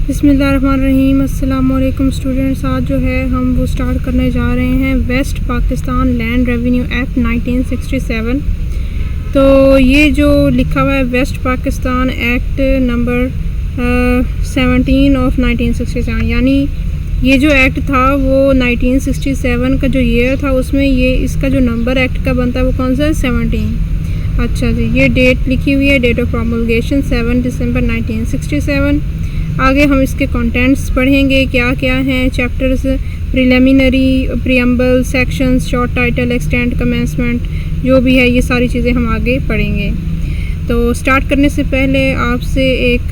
बिस्मिल्लाहिर्रहमानिर्रहीम। अस्सलाम वालेकुम स्टूडेंट्स। आज जो है हम वो स्टार्ट करने जा रहे हैं West Pakistan land revenue act 1967। तो ये जो लिखा हुआ है West Pakistan Act number 17 of 1967, यानी ये जो एक्ट था वो 1967 का जो ईयर था उसमें ये इसका जो नंबर एक्ट का बनता है वो कौन सा है, 17। अच्छा जी, ये डेट लिखी हुई है, डेट ऑफ प्रोमलगेशन 7 दिसंबर 1967। आगे हम इसके कंटेंट्स पढ़ेंगे, क्या क्या हैं chapters, preliminary, preamble, sections, short title, extend, commencement, जो भी है ये सारी चीज़ें हम आगे पढ़ेंगे। तो स्टार्ट करने से पहले आपसे एक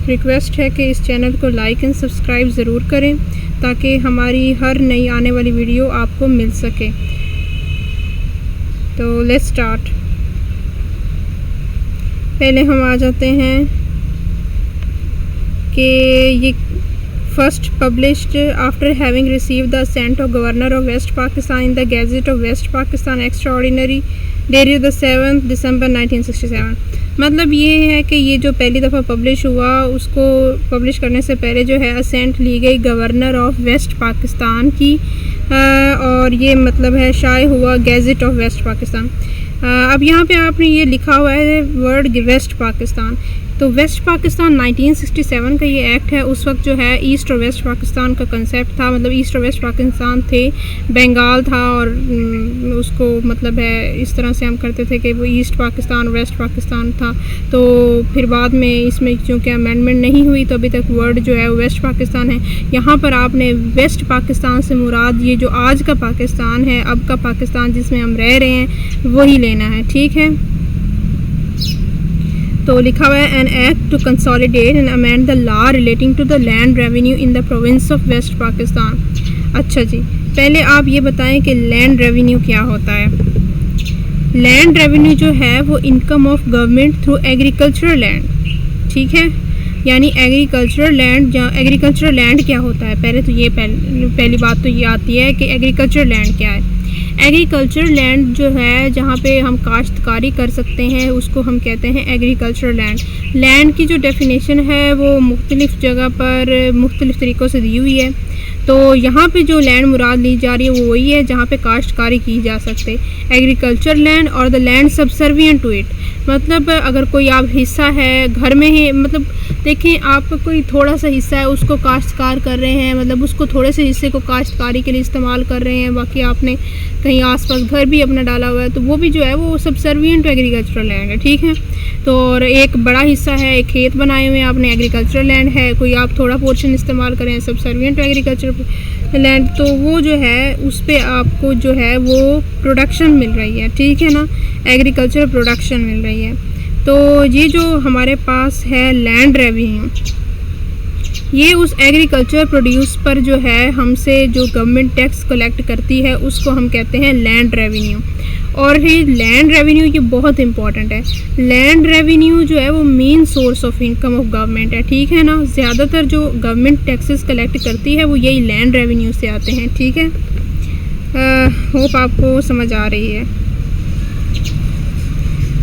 रिक्वेस्ट है कि इस चैनल को लाइक एंड सब्सक्राइब ज़रूर करें ताकि हमारी हर नई आने वाली वीडियो आपको मिल सके। तो लेट्स स्टार्ट। पहले हम आ जाते हैं कि ये first published after having received the assent of governor of West Pakistan in the gazette of West Pakistan extraordinary dated the 7 December 1967। मतलब ये है कि ये जो पहली दफ़ा पब्लिश हुआ उसको पब्लिश करने से पहले जो है असेंट ली गई गवर्नर ऑफ वेस्ट पाकिस्तान की, और ये मतलब है शाये हुआ गैजेट ऑफ वेस्ट पाकिस्तान। अब यहाँ पे आपने ये लिखा हुआ है वर्ड वेस्ट पाकिस्तान। तो वेस्ट पाकिस्तान 1967 का ये एक्ट है। उस वक्त जो है ईस्ट और वेस्ट पाकिस्तान का कंसेप्ट था, मतलब ईस्ट और वेस्ट पाकिस्तान थे, बंगाल था, और उसको मतलब है इस तरह से हम करते थे कि वो ईस्ट पाकिस्तान वेस्ट पाकिस्तान था। तो फिर बाद में इसमें चूँकि अमेंडमेंट नहीं हुई तो अभी तक वर्ड जो है वेस्ट पाकिस्तान है। यहाँ पर आपने वेस्ट पाकिस्तान से मुराद ये जो आज का पाकिस्तान है, अब का पाकिस्तान जिसमें हम रह रहे हैं, वही लेना है, ठीक है। तो लिखा हुआ है an act to consolidate and amend the law relating to the land revenue in the province of West Pakistan. अच्छा जी, पहले आप ये बताएं कि लैंड रेवेन्यू क्या होता है। लैंड रेवेन्यू जो है वो income of government through agricultural land, ठीक है। यानी एग्रीकल्चरल लैंड, जहाँ एग्रीकल्चरल लैंड क्या होता है, पहले तो ये पहली बात तो ये आती है कि एग्रीकल्चरल लैंड क्या है। एग्रीकल्चरल लैंड जो है जहाँ पे हम काश्तकारी कर सकते हैं उसको हम कहते हैं एग्रीकल्चरल लैंड। लैंड की जो डेफिनेशन है वो मुख्तलिफ़ जगह पर मुख्तलिफ़ तरीक़ों से दी हुई है। तो यहाँ पे जो लैंड मुराद ली जा रही है वो वही है जहाँ पे काश्तकारी की जा सकते, एग्रीकल्चर लैंड और the land subservient to it. मतलब अगर कोई आप हिस्सा है घर में ही, मतलब देखें आप कोई थोड़ा सा हिस्सा है उसको काश्तकार कर रहे हैं, मतलब उसको थोड़े से हिस्से को काश्तकारी के लिए इस्तेमाल कर रहे हैं, बाकी आपने कहीं आसपास घर भी अपना डाला हुआ है तो वो भी जो है वो सब्सर्विएंट टू एग्रीकल्चरल लैंड है, ठीक है। तो और एक बड़ा हिस्सा है, एक खेत बनाए हुए हैं आपने, एग्रीकल्चरल लैंड है, कोई आप थोड़ा पोर्शन इस्तेमाल करें सब्सर्विएंट टू एग्रीकल्चर लैंड, तो वो जो है उस पर आपको जो है वो प्रोडक्शन मिल रही है, ठीक है ना, एग्रीकल्चर प्रोडक्शन मिल रही है। तो ये जो हमारे पास है लैंड रेवेन्यू, ये उस एग्रीकल्चर प्रोड्यूस पर जो है हमसे जो गवर्नमेंट टैक्स कलेक्ट करती है उसको हम कहते हैं लैंड रेवेन्यू। और ये लैंड रेवेन्यू ये बहुत इंपॉर्टेंट है। लैंड रेवेन्यू जो है वो main source of income of government है, ठीक है ना। ज़्यादातर जो गवर्नमेंट टैक्सेस कलेक्ट करती है वो यही लैंड रेवेन्यू से आते हैं, ठीक है। होप आपको समझ आ रही है।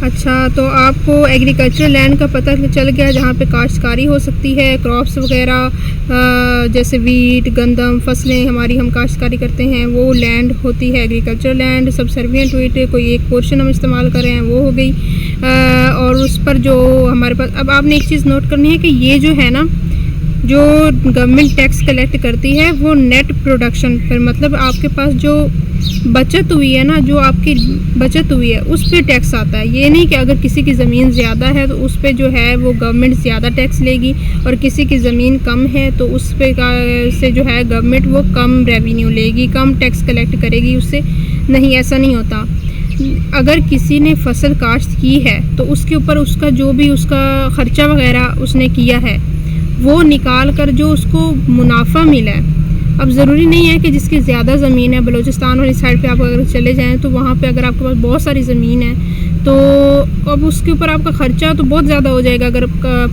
अच्छा, तो आपको एग्रीकल्चर लैंड का पता चल गया जहाँ पे काश्तकारी हो सकती है, क्रॉप्स वगैरह जैसे वीट, गंदम, फसलें हमारी हम काश्तकारी करते हैं, वो लैंड होती है agriculture land. Subservient to it कोई एक पोर्शन हम इस्तेमाल कर रहे हैं वो हो गई। और उस पर जो हमारे पास, अब आपने एक चीज़ नोट करनी है कि ये जो है ना, जो गवर्नमेंट टैक्स कलेक्ट करती है वो नेट प्रोडक्शन पर, मतलब आपके पास जो बचत हुई है ना, जो आपकी बचत हुई है उस पे टैक्स आता है। ये नहीं कि अगर किसी की ज़मीन ज़्यादा है तो उस पे जो है वो गवर्नमेंट ज़्यादा टैक्स लेगी, और किसी की ज़मीन कम है तो उस पे से जो है गवर्नमेंट वो कम रेवेन्यू लेगी, कम टैक्स कलेक्ट करेगी उससे। नहीं, ऐसा नहीं होता। अगर किसी ने फसल काश्त की है तो उसके ऊपर उसका जो भी उसका ख़र्चा वगैरह उसने किया है वो निकाल कर जो उसको मुनाफा मिला है। अब ज़रूरी नहीं है कि जिसकी ज़्यादा ज़मीन है, बलूचिस्तान वाली साइड पे आप अगर चले जाएं तो वहाँ पे अगर आपके पास बहुत सारी ज़मीन है तो अब उसके ऊपर आपका ख़र्चा तो बहुत ज़्यादा हो जाएगा। अगर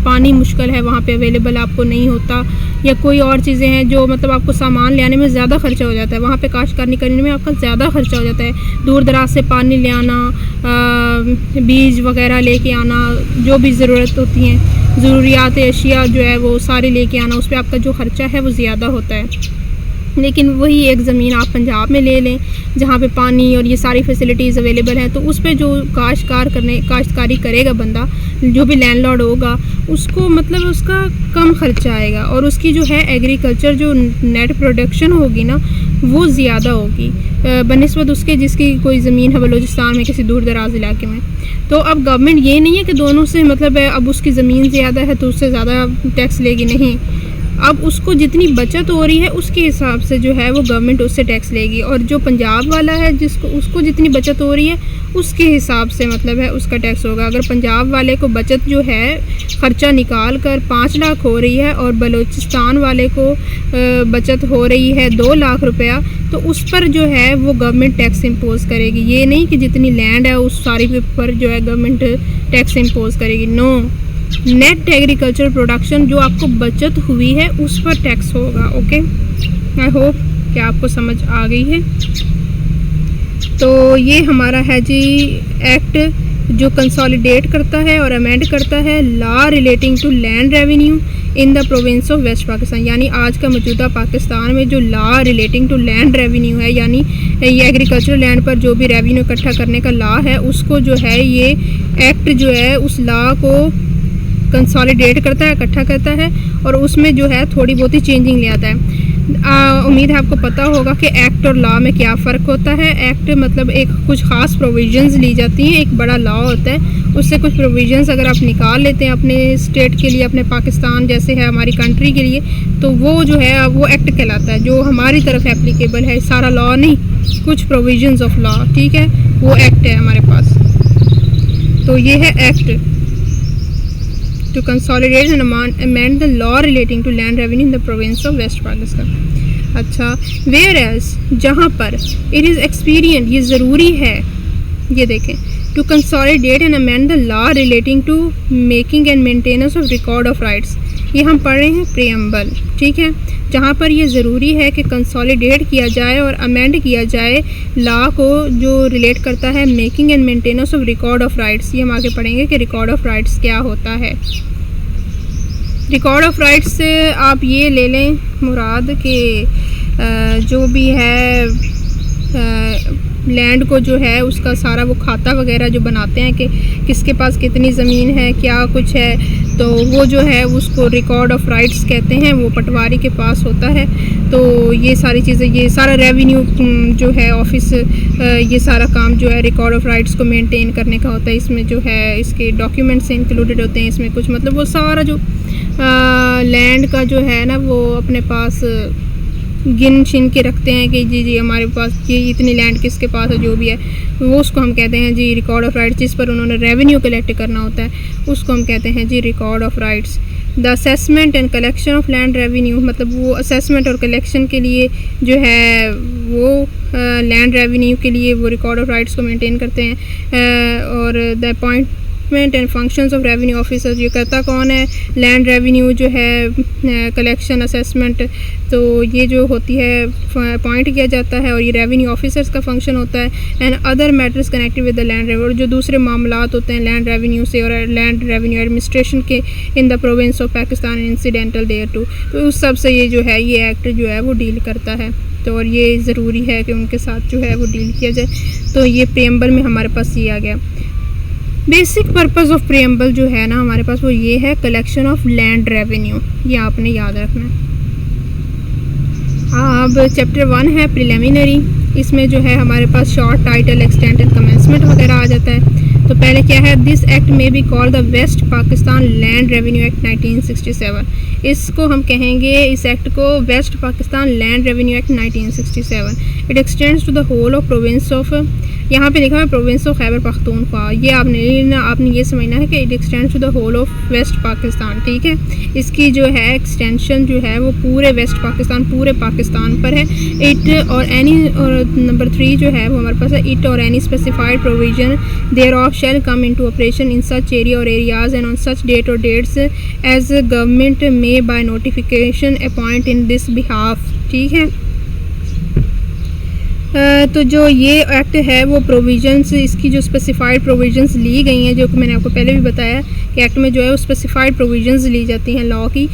पानी मुश्किल है वहाँ पे अवेलेबल आपको नहीं होता, या कोई और चीज़ें हैं जो मतलब आपको सामान ले आने में ज़्यादा ख़र्चा हो जाता है, वहाँ पे काश्तकारी करने में आपका ज़्यादा ख़र्चा हो जाता है। दूर दराज से पानी ले आना, बीज वगैरह लेके आना, जो भी ज़रूरत होती हैं ज़रूरियात अशिया जो है वो सारे लेके आना, उस पर आपका जो ख़र्चा है वो ज़्यादा होता है। लेकिन वही एक ज़मीन आप पंजाब में ले लें जहाँ पे पानी और ये सारी फैसिलिटीज़ अवेलेबल हैं, तो उस पे जो काश्तकारी करेगा बंदा, जो भी लैंडलॉर्ड होगा, उसको मतलब उसका कम ख़र्चा आएगा और उसकी जो है एग्रीकल्चर जो नेट प्रोडक्शन होगी ना वो ज़्यादा होगी बनिस्बत उसके जिसकी कोई ज़मीन है बलूचिस्तान में किसी दूर दराज इलाके में। तो अब गवर्नमेंट ये नहीं है कि दोनों से मतलब है अब उसकी ज़मीन ज़्यादा है तो उससे ज़्यादा टैक्स लेगी, नहीं। अब उसको जितनी बचत हो रही है उसके हिसाब से जो है वो गवर्नमेंट उससे टैक्स लेगी, और जो पंजाब वाला है जिसको उसको जितनी बचत हो रही है उसके हिसाब से मतलब है उसका टैक्स होगा। अगर पंजाब वाले को बचत जो है ख़र्चा निकाल कर 5 लाख हो रही है और बलूचिस्तान वाले को बचत हो रही है 2 लाख रुपया, तो उस पर जो है वो गवर्नमेंट टैक्स इम्पोज़ करेगी। ये नहीं कि जितनी लैंड है उस सारी पर जो है गवर्नमेंट टैक्स इम्पोज़ करेगी, नो। नेट एग्रीकल्चर प्रोडक्शन जो आपको बचत हुई है उस पर टैक्स होगा। ओके, आई होप कि आपको समझ आ गई है। तो ये हमारा है जी एक्ट जो कंसोलिडेट करता है और अमेंड करता है law relating to land revenue in the province of West Pakistan, यानी आज का मौजूदा पाकिस्तान में जो law relating to land revenue है, यानी ये एग्रीकल्चर लैंड पर जो भी रेवेन्यू इकट्ठा करने का लॉ है उसको जो है ये एक्ट जो है उस लॉ को कंसोलिडेट करता है, इकट्ठा करता है और उसमें जो है थोड़ी बहुत ही चेंजिंग ले आता है। उम्मीद है आपको पता होगा कि एक्ट और लॉ में क्या फ़र्क होता है। एक्ट मतलब एक कुछ ख़ास प्रोविजंस ली जाती हैं, एक बड़ा लॉ होता है, उससे कुछ प्रोविजंस अगर आप निकाल लेते हैं अपने स्टेट के लिए, अपने पाकिस्तान जैसे है हमारी कंट्री के लिए, तो वो जो है वो एक्ट कहलाता है, जो हमारी तरफ एप्लीकेबल है, सारा लॉ नहीं, कुछ प्रोविजंस ऑफ लॉ, ठीक है, वो एक्ट है हमारे पास। तो ये है act to consolidate and amend the law relating to land revenue in the province of West Pakistan। अच्छा, whereas जहाँ पर it is expedient, ये ज़रूरी है, ये देखें, to consolidate and amend the law relating to making and maintenance of record of rights, ये हम पढ़ रहे हैं प्रियम्बल, ठीक है। जहाँ पर ये ज़रूरी है कि कंसोलिडेट किया जाए और अमेंड किया जाए लॉ को जो रिलेट करता है making and maintenance of record of rights. ये हम आगे पढ़ेंगे कि रिकॉर्ड ऑफ राइट्स क्या होता है। रिकॉर्ड ऑफ राइट्स से आप ये ले लें मुराद कि जो भी है लैंड को जो है उसका सारा वो खाता वगैरह जो बनाते हैं कि किसके पास कितनी ज़मीन है, क्या कुछ है, तो वो जो है उसको रिकॉर्ड ऑफ राइट्स कहते हैं, वो पटवारी के पास होता है। तो ये सारी चीज़ें, ये सारा रेवेन्यू जो है ऑफिस, ये सारा काम जो है रिकॉर्ड ऑफ राइट्स को मेंटेन करने का होता है। इसमें जो है इसके डॉक्यूमेंट्स इंक्लूडेड होते हैं, इसमें कुछ मतलब वो सारा जो लैंड का जो है ना वो अपने पास गिन छिन के रखते हैं कि जी हमारे पास ये इतनी लैंड किसके पास है, जो भी है वो उसको हम कहते हैं जी रिकॉर्ड ऑफ राइट्स। जिस पर उन्होंने रेवेन्यू कलेक्ट करना होता है उसको हम कहते हैं जी record of rights. The assessment and collection of land revenue, मतलब वो असेसमेंट और कलेक्शन के लिए जो है वो लैंड रेवेन्यू के लिए वो रिकॉर्ड ऑफ राइट्स को मेंटेन करते हैं। और the appointment and functions of revenue officers, ये करता कौन है, लैंड रेवेन्यू जो है कलेक्शन असेसमेंट, तो ये जो होती है अपॉइंट किया जाता है और ये रेवेन्यू ऑफिसर्स का फंक्शन होता है। And other matters connected with the land revenue, जो दूसरे मामलात होते हैं लैंड रेवेन्यू से और लैंड रेवेन्यू एडमिनिस्ट्रेशन के in the province of Pakistan incidental thereto, तो उस सब से ये जो है ये एक्ट जो है वो डील करता है। तो और ये ज़रूरी है कि उनके साथ जो है वो डील किया जाए। तो ये प्रियम्बल में हमारे पास ये आ गया। बेसिक पर्पस ऑफ प्रियम्बल जो है ना हमारे पास वो ये है कलेक्शन ऑफ लैंड रेवेन्यू, ये आपने याद रखना है। अब चैप्टर 1 है प्रिलिमिनरी, इसमें जो है हमारे पास short title extent and commencement वगैरह आ जाता है। तो पहले क्या है, दिस एक्ट में be called the waste Pakistan land revenue act 1967, इसको हम कहेंगे इस एक्ट को West Pakistan land revenue act 1967। It extends to the whole of province of, यहाँ पे लिखा है प्रोविंस ऑफ खैबर पख्तूनख्वा, ये आपने ये समझना है कि it extends to the whole of West Pakistan, ठीक है। इसकी जो है एक्सटेंशन जो है वो पूरे वेस्ट पाकिस्तान, पूरे पाकिस्तान पर है। इट और एनी, और नंबर 3 जो है वो हमारे पास है, इट और any specified provision thereof shall come into operation in such area or areas and on such date or dates as government may by notification appoint in this behalf, ठीक है। तो जो ये एक्ट है वो provisions, इसकी जो specified provisions ली गई हैं, जो कि मैंने आपको पहले भी बताया कि एक्ट में जो है वो स्पेसिफाइड प्रोविजंस ली जाती हैं लॉ की,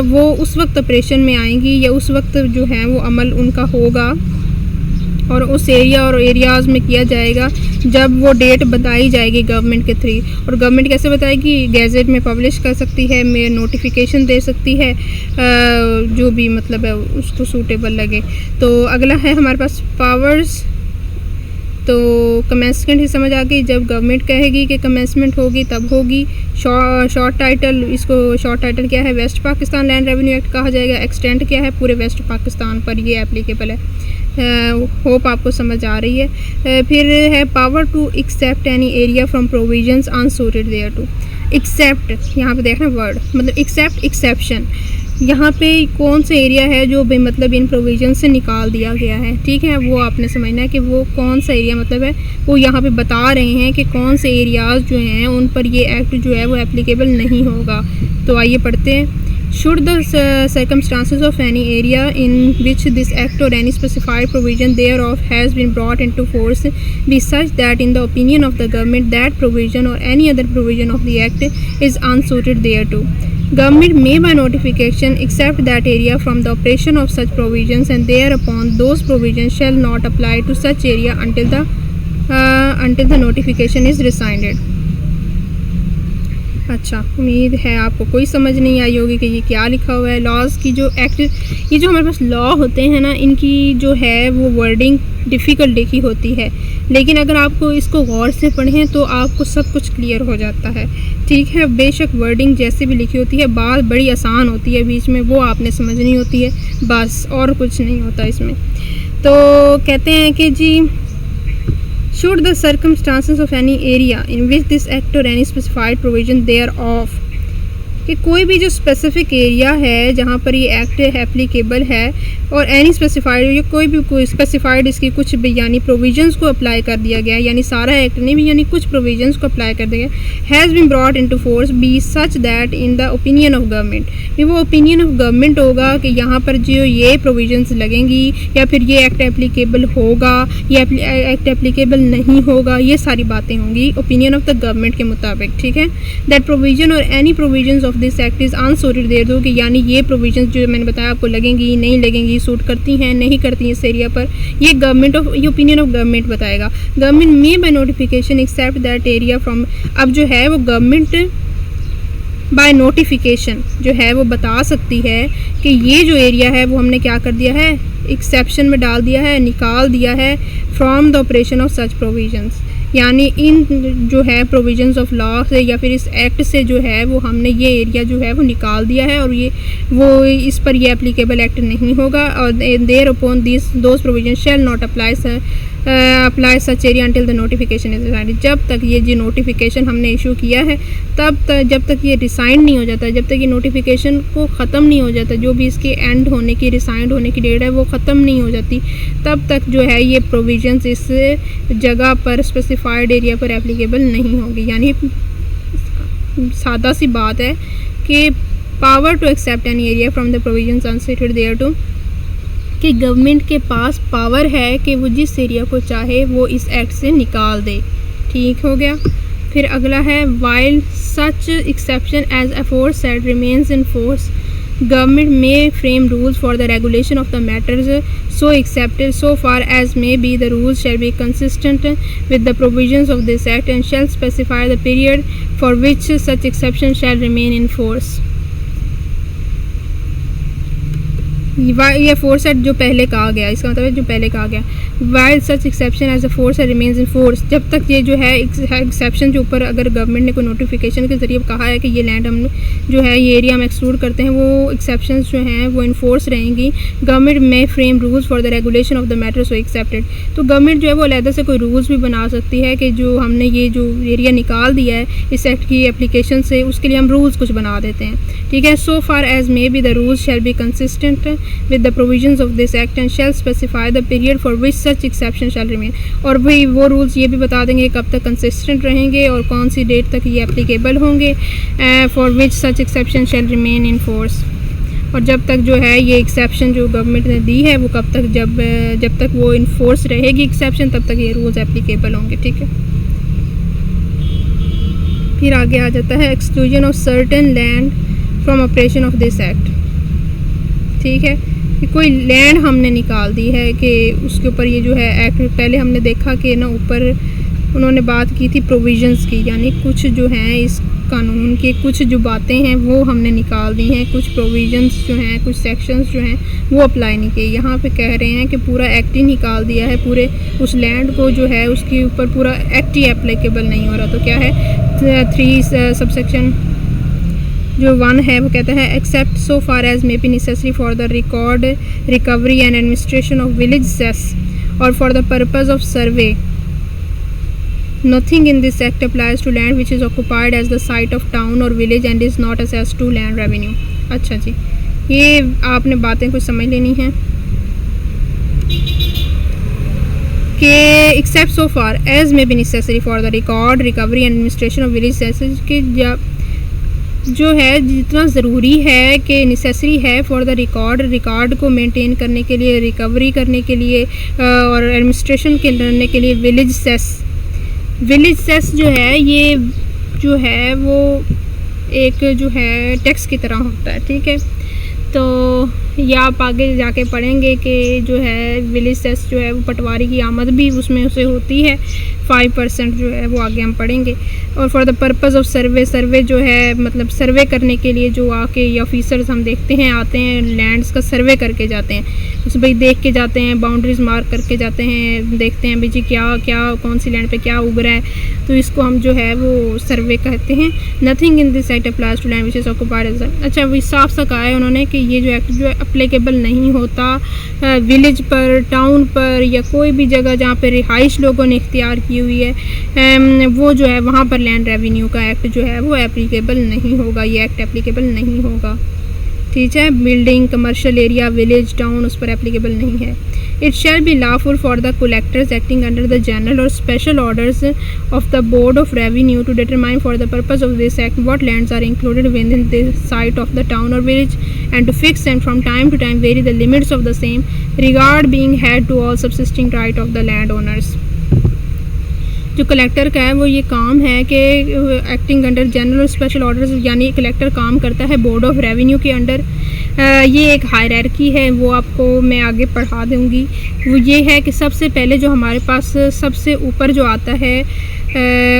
वो उस वक्त ऑपरेशन में आएंगी या उस वक्त जो है वो अमल उनका होगा और उस एरिया और एरियाज़ में किया जाएगा जब वो डेट बताई जाएगी गवर्नमेंट के थ्रू। और गवर्नमेंट कैसे बताएगी? गैजेट में पब्लिश कर सकती है, में नोटिफिकेशन दे सकती है, जो भी मतलब है उसको सूटेबल लगे। तो अगला है हमारे पास पावर्स। तो कमेंसमेंट ही समझ आ गई, जब गवर्नमेंट कहेगी कि कमेंसमेंट होगी तब होगी। शॉर्ट टाइटल, इसको शॉर्ट टाइटल क्या है? West Pakistan land revenue Act कहा जाएगा। एक्सटेंट क्या है? पूरे वेस्ट पाकिस्तान पर ये एप्लीकेबल है। होप आपको समझ आ रही है। फिर है power to except any area from provisions unsuited thereto. Except, यहाँ पे देखना वर्ड, मतलब एक्सेप्ट, एक्सेप्शन, यहाँ पे कौन सा एरिया है जो मतलब इन प्रोविजन से निकाल दिया गया है, ठीक है, वो आपने समझना है कि वो कौन सा एरिया मतलब है। वो यहाँ पे बता रहे हैं कि कौन से एरियाज़ जो हैं उन पर ये एक्ट जो है वो एप्लीकेबल नहीं होगा। तो आइए पढ़ते हैं। Should the circumstances of any area in which this act or any specified provision thereof has been brought into force be such that in the opinion of the government that provision or any other provision of the act is unsuited thereto, government may by notification accept that area from the operation of such provisions, and thereupon those provisions shall not apply to such area until the notification is rescinded। अच्छा, उम्मीद है आपको कोई समझ नहीं आई होगी कि ये क्या लिखा हुआ है। लॉज की जो एक्ट, ये जो हमारे पास लॉ होते हैं ना, इनकी जो है वो वर्डिंग डिफ़िकल्ट लिखी होती है, लेकिन अगर आपको इसको गौर से पढ़ें तो आपको सब कुछ क्लियर हो जाता है, ठीक है। बेशक वर्डिंग जैसे भी लिखी होती है, बात बड़ी आसान होती है, बीच में वो आपने समझनी होती है बस, और कुछ नहीं होता इसमें। तो कहते हैं कि जी should the circumstances of any area in which this act or any specified provision thereof, कि कोई भी जो स्पेसिफिक एरिया है जहाँ पर ये एक्ट एप्लीकेबल है और एनी स्पेसिफाइड, या कोई स्पेसिफाइड इसकी कुछ भी यानी प्रोविजंस को अप्लाई कर दिया गया, यानी सारा एक्ट नहीं भी, यानी कुछ प्रोविजंस को अप्लाई कर दिया गया, has been brought into force be such that in the opinion of government, भी वो ओपिनियन ऑफ गवर्नमेंट होगा कि यहाँ पर जो ये प्रोविजंस लगेंगी या फिर ये एक्ट एप्लीकेबल होगा या एक्ट एप्लीकेबल नहीं होगा, ये सारी बातें होंगी ओपिनियन ऑफ द गवर्नमेंट के मुताबिक, ठीक है। दैट प्रोविजन और any provisions of this act is unsuited thereto, कि यानी ये प्रोविजंस जो मैंने बताया आपको लगेंगी नहीं लगेंगी, सूट करती हैं नहीं करती हैं इस एरिया पर, ये गवर्नमेंट ऑफ, ये ओपिनियन ऑफ गवर्नमेंट बताएगा। गवर्नमेंट में by notification except that area from, अब जो है वो गवर्नमेंट बाय नोटिफिकेशन जो है वो बता सकती है कि ये जो एरिया है वो हमने क्या कर दिया है, एक्सेप्शन में डाल दिया है, निकाल दिया है from the operation of such provisions, यानी इन जो है प्रोविजंस ऑफ लॉ से या फिर इस एक्ट से जो है वो हमने ये एरिया जो है वो निकाल दिया है और ये वो इस पर ये एप्लीकेबल एक्ट नहीं होगा। और thereupon this those provision shall not apply such area until the notification is rescinded, जब तक ये जो नोटिफिकेशन हमने इशू किया है तब तक, जब तक ये रिसाइंड नहीं हो जाता, जब तक ये नोटिफिकेशन को ख़त्म नहीं हो जाता, जो भी इसके एंड होने की, रिसाइंड होने की डेट है वो ख़त्म नहीं हो जाती, तब तक जो है ये प्रोविजंस इस जगह पर स्पेसिफाइड एरिया पर एप्लीकेबल नहीं होगी। यानी सादा सी बात है कि power to except any area from the provisions unsuited thereto, कि गवर्नमेंट के पास पावर है कि वो जिस एरिया को चाहे वो इस एक्ट से निकाल दे, ठीक हो गया। फिर अगला है while such exception as aforesaid remains in force, government may frame rules for the regulation of the matters so accepted so far as may be the rules shall be consistent with the provisions of this act and shall specify the period for which such exception shall remain in force। ये force जो पहले कहा गया, इसका मतलब जो पहले कहा गया while such exception as a force remains in force, जब तक ये जो है एक्सेप्शन के ऊपर अगर गवर्नमेंट ने कोई नोटिफिकेशन के जरिए कहा है कि ये लैंड हम जो है ये एरिया हम एक्सक्लूड करते हैं, वो एक्सेप्शन जो हैं वो इन फोर्स रहेंगी। गवर्नमेंट में frame rules for the regulation of the matter so accepted, तो गवर्नमेंट जो है वो अलहदा से कोई रूल्स भी बना सकती है कि जो हमने ये जो एरिया निकाल दिया है इस एक्ट की एप्लीकेशन से, उसके लिए हम रूल्स कुछ बना देते हैं, ठीक है। So far as may be the rules shall be consistent with the provisions of this act and shall specify the period for which such exception shall remain, और वही वो रूल्स ये भी बता देंगे कब तक कंसिस्टेंट रहेंगे और कौन सी डेट तक ये एप्लीकेबल होंगे, for which such exception shall remain in force। और जब तक जो है ये एक्सेप्शन जो गवर्नमेंट ने दी है वो कब तक, जब तक वो इन्फोर्स रहेगी एक्सेप्शन, तब तक ये रूल्स एप्लीकेबल होंगे। ठीक है, फिर आगे आ जाता है exclusion of certain land from operation of this act. ठीक है, कि कोई लैंड हमने निकाल दी है कि उसके ऊपर ये जो है एक्ट, पहले हमने देखा कि ना ऊपर उन्होंने बात की थी प्रोविजंस की, यानी कुछ जो हैं इस कानून के कुछ जो बातें हैं वो हमने निकाल दी हैं, कुछ प्रोविजंस जो हैं, कुछ सेक्शंस जो हैं वो अप्लाई नहीं किए। यहाँ पे कह रहे हैं कि पूरा एक्ट ही निकाल दिया है, पूरे उस लैंड को जो है उसके ऊपर पूरा एक्ट ही एप्लीकेबल नहीं हो रहा। तो क्या है 3 सबसेक्शन जो 1 है वो कहता है except so far as may be necessary for the record recovery and administration of village cess और for the purpose of survey, nothing in this act applies to land which is occupied as the site of town or village and is not assessed to land revenue। अच्छा जी, ये आपने बातें कुछ समझ लेनी है कि except so far as may be necessary for the record recovery and administration of village cesses के जो है जितना ज़रूरी है कि नेसेसरी है फॉर द रिकॉर्ड को मेंटेन करने के लिए, रिकवरी करने के लिए और एडमिनिस्ट्रेशन करने के लिए विलेज सेस जो है ये जो है वो एक जो है टैक्स की तरह होता है। ठीक है, तो ये आप आगे जाके पढ़ेंगे कि जो है विलेज सेस जो है वो पटवारी की आमद भी उसमें उसे होती है 5% जो है वो आगे हम पढ़ेंगे। और फॉर द पर्पज़ ऑफ सर्वे जो है मतलब सर्वे करने के लिए जो आके ये ऑफिसर्स हम देखते हैं आते हैं लैंड्स का सर्वे करके जाते हैं, उस भाई देख के जाते हैं, बाउंड्रीज मार्क करके जाते हैं, देखते हैं भाई जी क्या कौन सी लैंड पे क्या उग रहा है, तो इसको हम जो है वो सर्वे कहते हैं। Nothing in this act applies to land which is occupied as. अच्छा, वो साफ सा कहा है उन्होंने कि ये जो एक्ट जो है अप्लीकेबल नहीं होता विलेज पर, टाउन पर या कोई भी जगह जहाँ पे रिहाइश लोगों ने इख्तियार की हुई है वो जो है वहाँ पर लैंड रेवेन्यू का एक्ट जो है वो एप्लीकेबल नहीं होगा, ये एक्ट एप्लीकेबल नहीं होगा। ठीक है, building, commercial area, village, town उस पर एप्लीकेबल नहीं है। It shall be lawful for the collectors acting under the general or special orders of the board of revenue to determine for the purpose of this act what lands are included within the site of the town or village and to fix and from time to time vary the limits of the same, regard being had to all subsisting right of the landowners। जो collector का है वो ये काम है कि acting under general or special orders, यानी collector काम करता है बोर्ड ऑफ रेवेन्यू के अंडर। ये एक हायरार्की है, वो आपको मैं आगे पढ़ा दूँगी। वो ये है कि सबसे पहले जो हमारे पास सबसे ऊपर जो आता है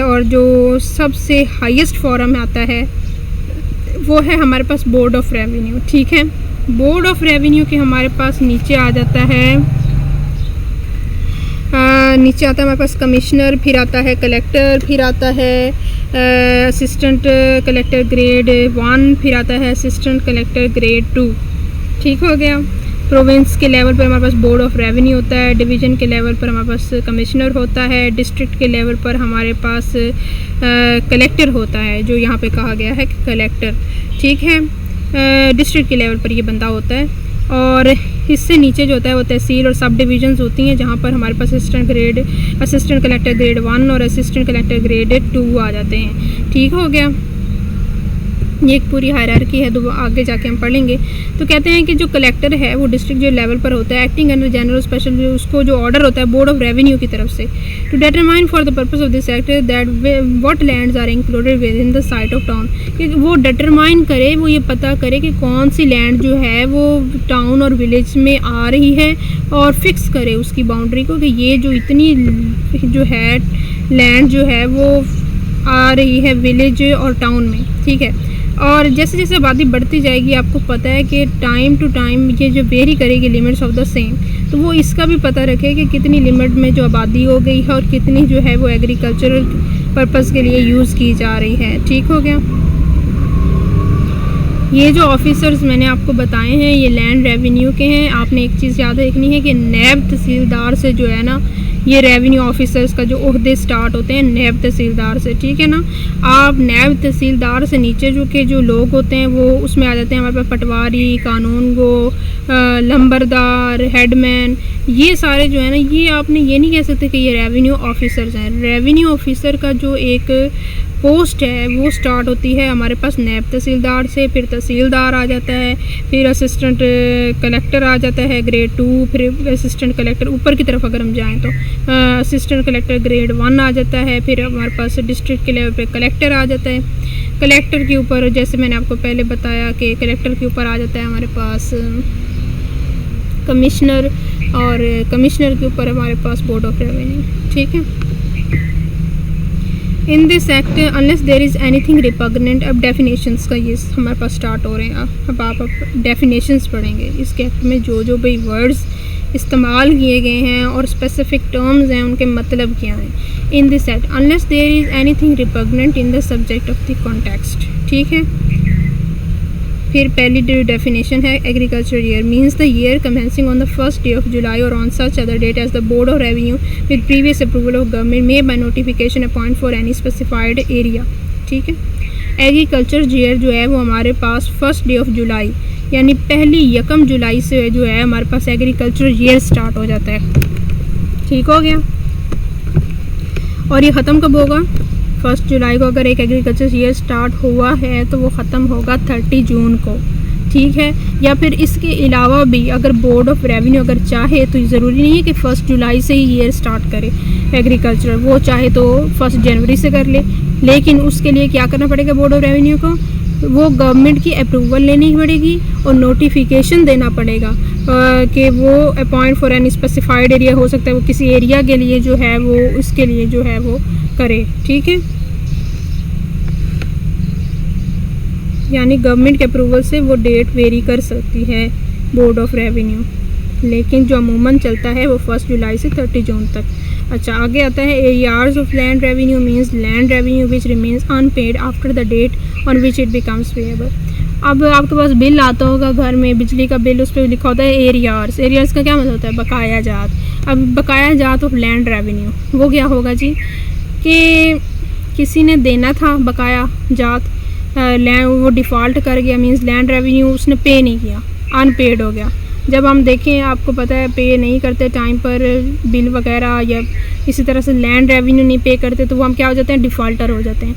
और जो सबसे हाईएस्ट फॉरम आता है वो है हमारे पास बोर्ड ऑफ रेवेन्यू। ठीक है, बोर्ड ऑफ रेवेन्यू के हमारे पास नीचे आ जाता है नीचे आता है हमारे पास कमिश्नर, फिर आता है कलेक्टर, फिर आता है असिस्टेंट कलेक्टर ग्रेड 1, फिर आता है असिस्टेंट कलेक्टर ग्रेड 2। ठीक हो गया। प्रोविंस के लेवल पर हमारे पास बोर्ड ऑफ रेवेन्यू होता है, डिवीज़न के लेवल पर हमारे पास कमिश्नर होता है, डिस्ट्रिक्ट के लेवल पर हमारे पास कलेक्टर होता है, जो यहाँ पे कहा गया है कलेक्टर। ठीक है, डिस्ट्रिक्ट के लेवल पर ये बंदा होता है। और इससे नीचे जो होता है वो तहसील और सब डिवीजन्स होती हैं, जहाँ पर हमारे पास असिस्टेंट कलेक्टर ग्रेड 1 और असिस्टेंट कलेक्टर ग्रेड 2 आ जाते हैं। ठीक हो गया, ये एक पूरी हायरार्की है, तो आगे जाके हम पढ़ लेंगे। तो कहते हैं कि जो कलेक्टर है वो डिस्ट्रिक्ट जो लेवल पर होता है, एक्टिंग अंडर जनरल स्पेशल, उसको जो ऑर्डर होता है बोर्ड ऑफ रेवेन्यू की तरफ से to determine for the purpose of this act that what lands are included within the site of town, कि वो डिटरमाइन करे, वो ये पता करे कि कौन सी लैंड जो है वो टाउन और विलेज में आ रही है और फिक्स करे उसकी बाउंड्री को कि ये जो इतनी जो है लैंड जो है वो आ रही है विलेज और टाउन में। ठीक है, और जैसे जैसे आबादी बढ़ती जाएगी आपको पता है कि टाइम टू टाइम ये जो वेरी करेगी लिमिट्स ऑफ द सेम, तो वो इसका भी पता रखे कि कितनी लिमिट में जो आबादी हो गई है और कितनी जो है वो एग्रीकल्चरल पर्पस के लिए यूज़ की जा रही है। ठीक हो गया। ये जो ऑफिसर्स मैंने आपको बताए हैं ये लैंड रेवेन्यू के हैं। आपने एक चीज़ याद रखनी है कि नैब तहसीलदार से जो है ना ये रेवेन्यू ऑफिसर्स का जो ओहदे स्टार्ट होते हैं नैब तहसीलदार से। ठीक है ना, आप नैब तहसीलदार से नीचे जो लोग होते हैं वो उसमें आ जाते हैं हमारे पास पटवारी, कानून गो, लंबरदार, हेडमैन, ये सारे जो है ना, ये आपने ये नहीं कह सकते कि ये रेवेन्यू ऑफिसर्स हैं। रेवेन्यू ऑफिसर का जो एक पोस्ट है वो स्टार्ट होती है हमारे पास नैब तहसीलदार से, फिर तहसीलदार आ जाता है, फिर असिस्टेंट कलेक्टर आ जाता है ग्रेड 2, फिर असिस्टेंट कलेक्टर ऊपर की तरफ अगर हम जाएं तो असिस्टेंट कलेक्टर ग्रेड 1 आ जाता है, फिर हमारे पास डिस्ट्रिक्ट के लेवल पे कलेक्टर आ जाता है। कलेक्टर के ऊपर जैसे मैंने आपको पहले बताया कि कलेक्टर के ऊपर आ जाता है हमारे पास कमिश्नर, और कमिश्नर के ऊपर हमारे पास बोर्ड ऑफ रेवेन्यू। ठीक है, in this act unless there is anything repugnant. अब डेफिनेशंस का ये हमारे पास स्टार्ट हो रहे हैं। अब आप डेफिनेशंस पढ़ेंगे। इसके एक्ट में जो भाई वर्ड्स इस्तेमाल किए गए हैं और स्पेसिफिक टर्म्स हैं उनके मतलब क्या हैं। In this act unless there is anything repugnant in the subject of the context. ठीक है, फिर पहली डेफिनेशन है agriculture year means the year commencing on the first day of July or on such other date as the board of revenue with previous approval of government may by notification appoint for any specified area. ठीक है, agriculture year जो है वो हमारे पास first day of जुलाई यानी पहली 1 जुलाई से जो है हमारे पास एग्रीकल्चर ईयर स्टार्ट हो जाता है। ठीक हो गया, और ये ख़त्म कब होगा? 1 जुलाई को अगर एक एग्रीकल्चर ईयर स्टार्ट हुआ है तो वो ख़त्म होगा 30 जून को। ठीक है, या फिर इसके अलावा भी अगर बोर्ड ऑफ रेवेन्यू अगर चाहे तो ज़रूरी नहीं है कि 1 जुलाई से ही ईयर स्टार्ट करे एग्रीकल्चर, वो चाहे तो 1 जनवरी से कर ले, लेकिन उसके लिए क्या करना पड़ेगा बोर्ड ऑफ रेवेन्यू को? वो गवर्नमेंट की अप्रूवल लेनी पड़ेगी और नोटिफिकेशन देना पड़ेगा कि वो appoint for any specified area, हो सकता है वो किसी एरिया के लिए जो है वो इसके लिए जो है वो करे। ठीक है, यानी गवर्नमेंट के अप्रूवल से वो डेट वेरी कर सकती है बोर्ड ऑफ रेवेन्यू, लेकिन जो अमूमन चलता है वो 1 जुलाई से 30 जून तक। अच्छा, आगे आता है arrears of land revenue means land revenue which remains unpaid after the date on which it becomes payable. अब आपके पास बिल आता होगा घर में, बिजली का बिल, उस पर लिखा होता है एरियार्स। एरियार्स का क्या मतलब होता है? बकाया जात। अब बकाया जात ऑफ लैंड रेवेन्यू वो क्या होगा जी कि किसी ने देना था बकाया जात, लैंड वो डिफ़ॉल्ट कर गया, मींस लैंड रेवेन्यू उसने पे नहीं किया, अनपेड हो गया। जब हम देखें, आपको पता है पे नहीं करते टाइम पर बिल वगैरह या इसी तरह से लैंड रेवेन्यू नहीं पे करते तो वो हम क्या हो जाते हैं? डिफ़ॉल्टर हो जाते हैं।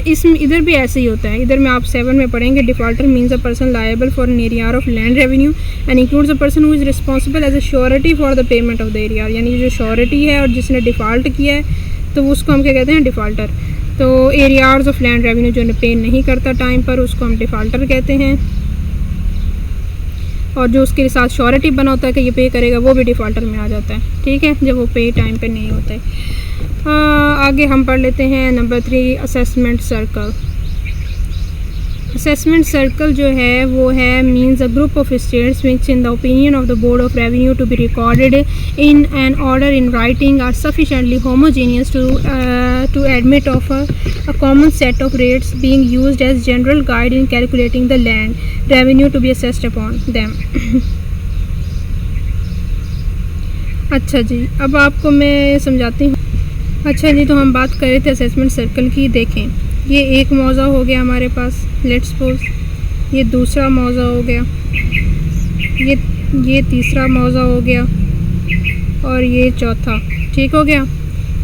इसमें इधर भी ऐसे ही होता है। इधर में आप 7 में पढ़ेंगे defaulter means a person liable for an arrear of land revenue and includes a person who is responsible as a surety for the payment of the arrear. यानी जो श्योरिटी है और जिसने डिफ़ॉल्ट किया है तो उसको हम क्या कहते हैं? डिफ़ॉल्टर। तो एरियार्स ऑफ लैंड रेवेन्यू जो पे नहीं करता टाइम पर उसको हम डिफ़ॉल्टर कहते हैं, और जो उसके साथ श्योरिटी बना होता है कि ये पे करेगा वो भी डिफ़ॉल्टर में आ जाता है। ठीक है, जब वो पे टाइम पे नहीं होता है। आगे हम पढ़ लेते हैं number 3 assessment circle. Assessment circle जो है वो है means a group of states which in the opinion of the board of revenue to be recorded in an order in writing are sufficiently homogeneous to admit of a common set of rates being used as general guide in calculating the land revenue to be assessed upon them। अच्छा जी, अब आपको मैं समझाती हूँ। अच्छा जी, तो हम बात कर रहे थे असेसमेंट सर्कल की। देखें, ये एक मौज़ा हो गया हमारे पास, लेट्स सपोज, ये दूसरा मौज़ा हो गया, ये तीसरा मौज़ा हो गया और ये चौथा। ठीक हो गया।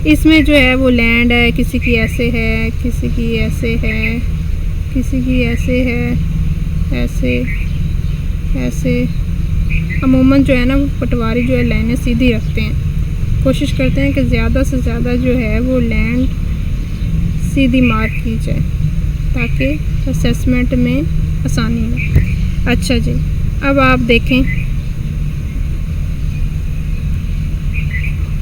इसमें जो है वो लैंड है, किसी की ऐसे है, किसी की ऐसे है, किसी की ऐसे है, ऐसे ऐसे। अमूमन जो है ना पटवारी जो है लाइनें सीधी रखते हैं, कोशिश करते हैं कि ज़्यादा से ज़्यादा जो है वो लैंड सीधी मार्क की जाए ताकि असेसमेंट में आसानी हो। अच्छा जी, अब आप देखें,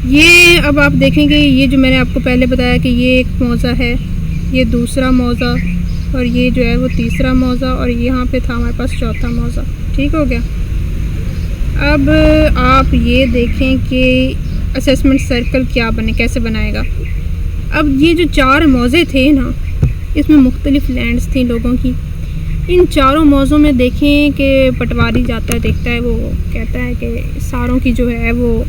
ये अब आप देखेंगे ये जो मैंने आपको पहले बताया कि ये एक मौज़ा है, ये दूसरा मौज़ा और ये जो है वो तीसरा मौज़ा और यहाँ पे था हमारे पास चौथा मौज़ा। ठीक हो गया। अब आप ये देखें कि असेसमेंट सर्कल क्या बने, कैसे बनाएगा। अब ये जो 4 मौज़े थे ना, इसमें मुख्तलिफ़ लैंड्स थी लोगों की। इन चारों मौज़ों में देखें कि पटवारी जाता है, देखता है, वो कहता है कि सारों की जो है वो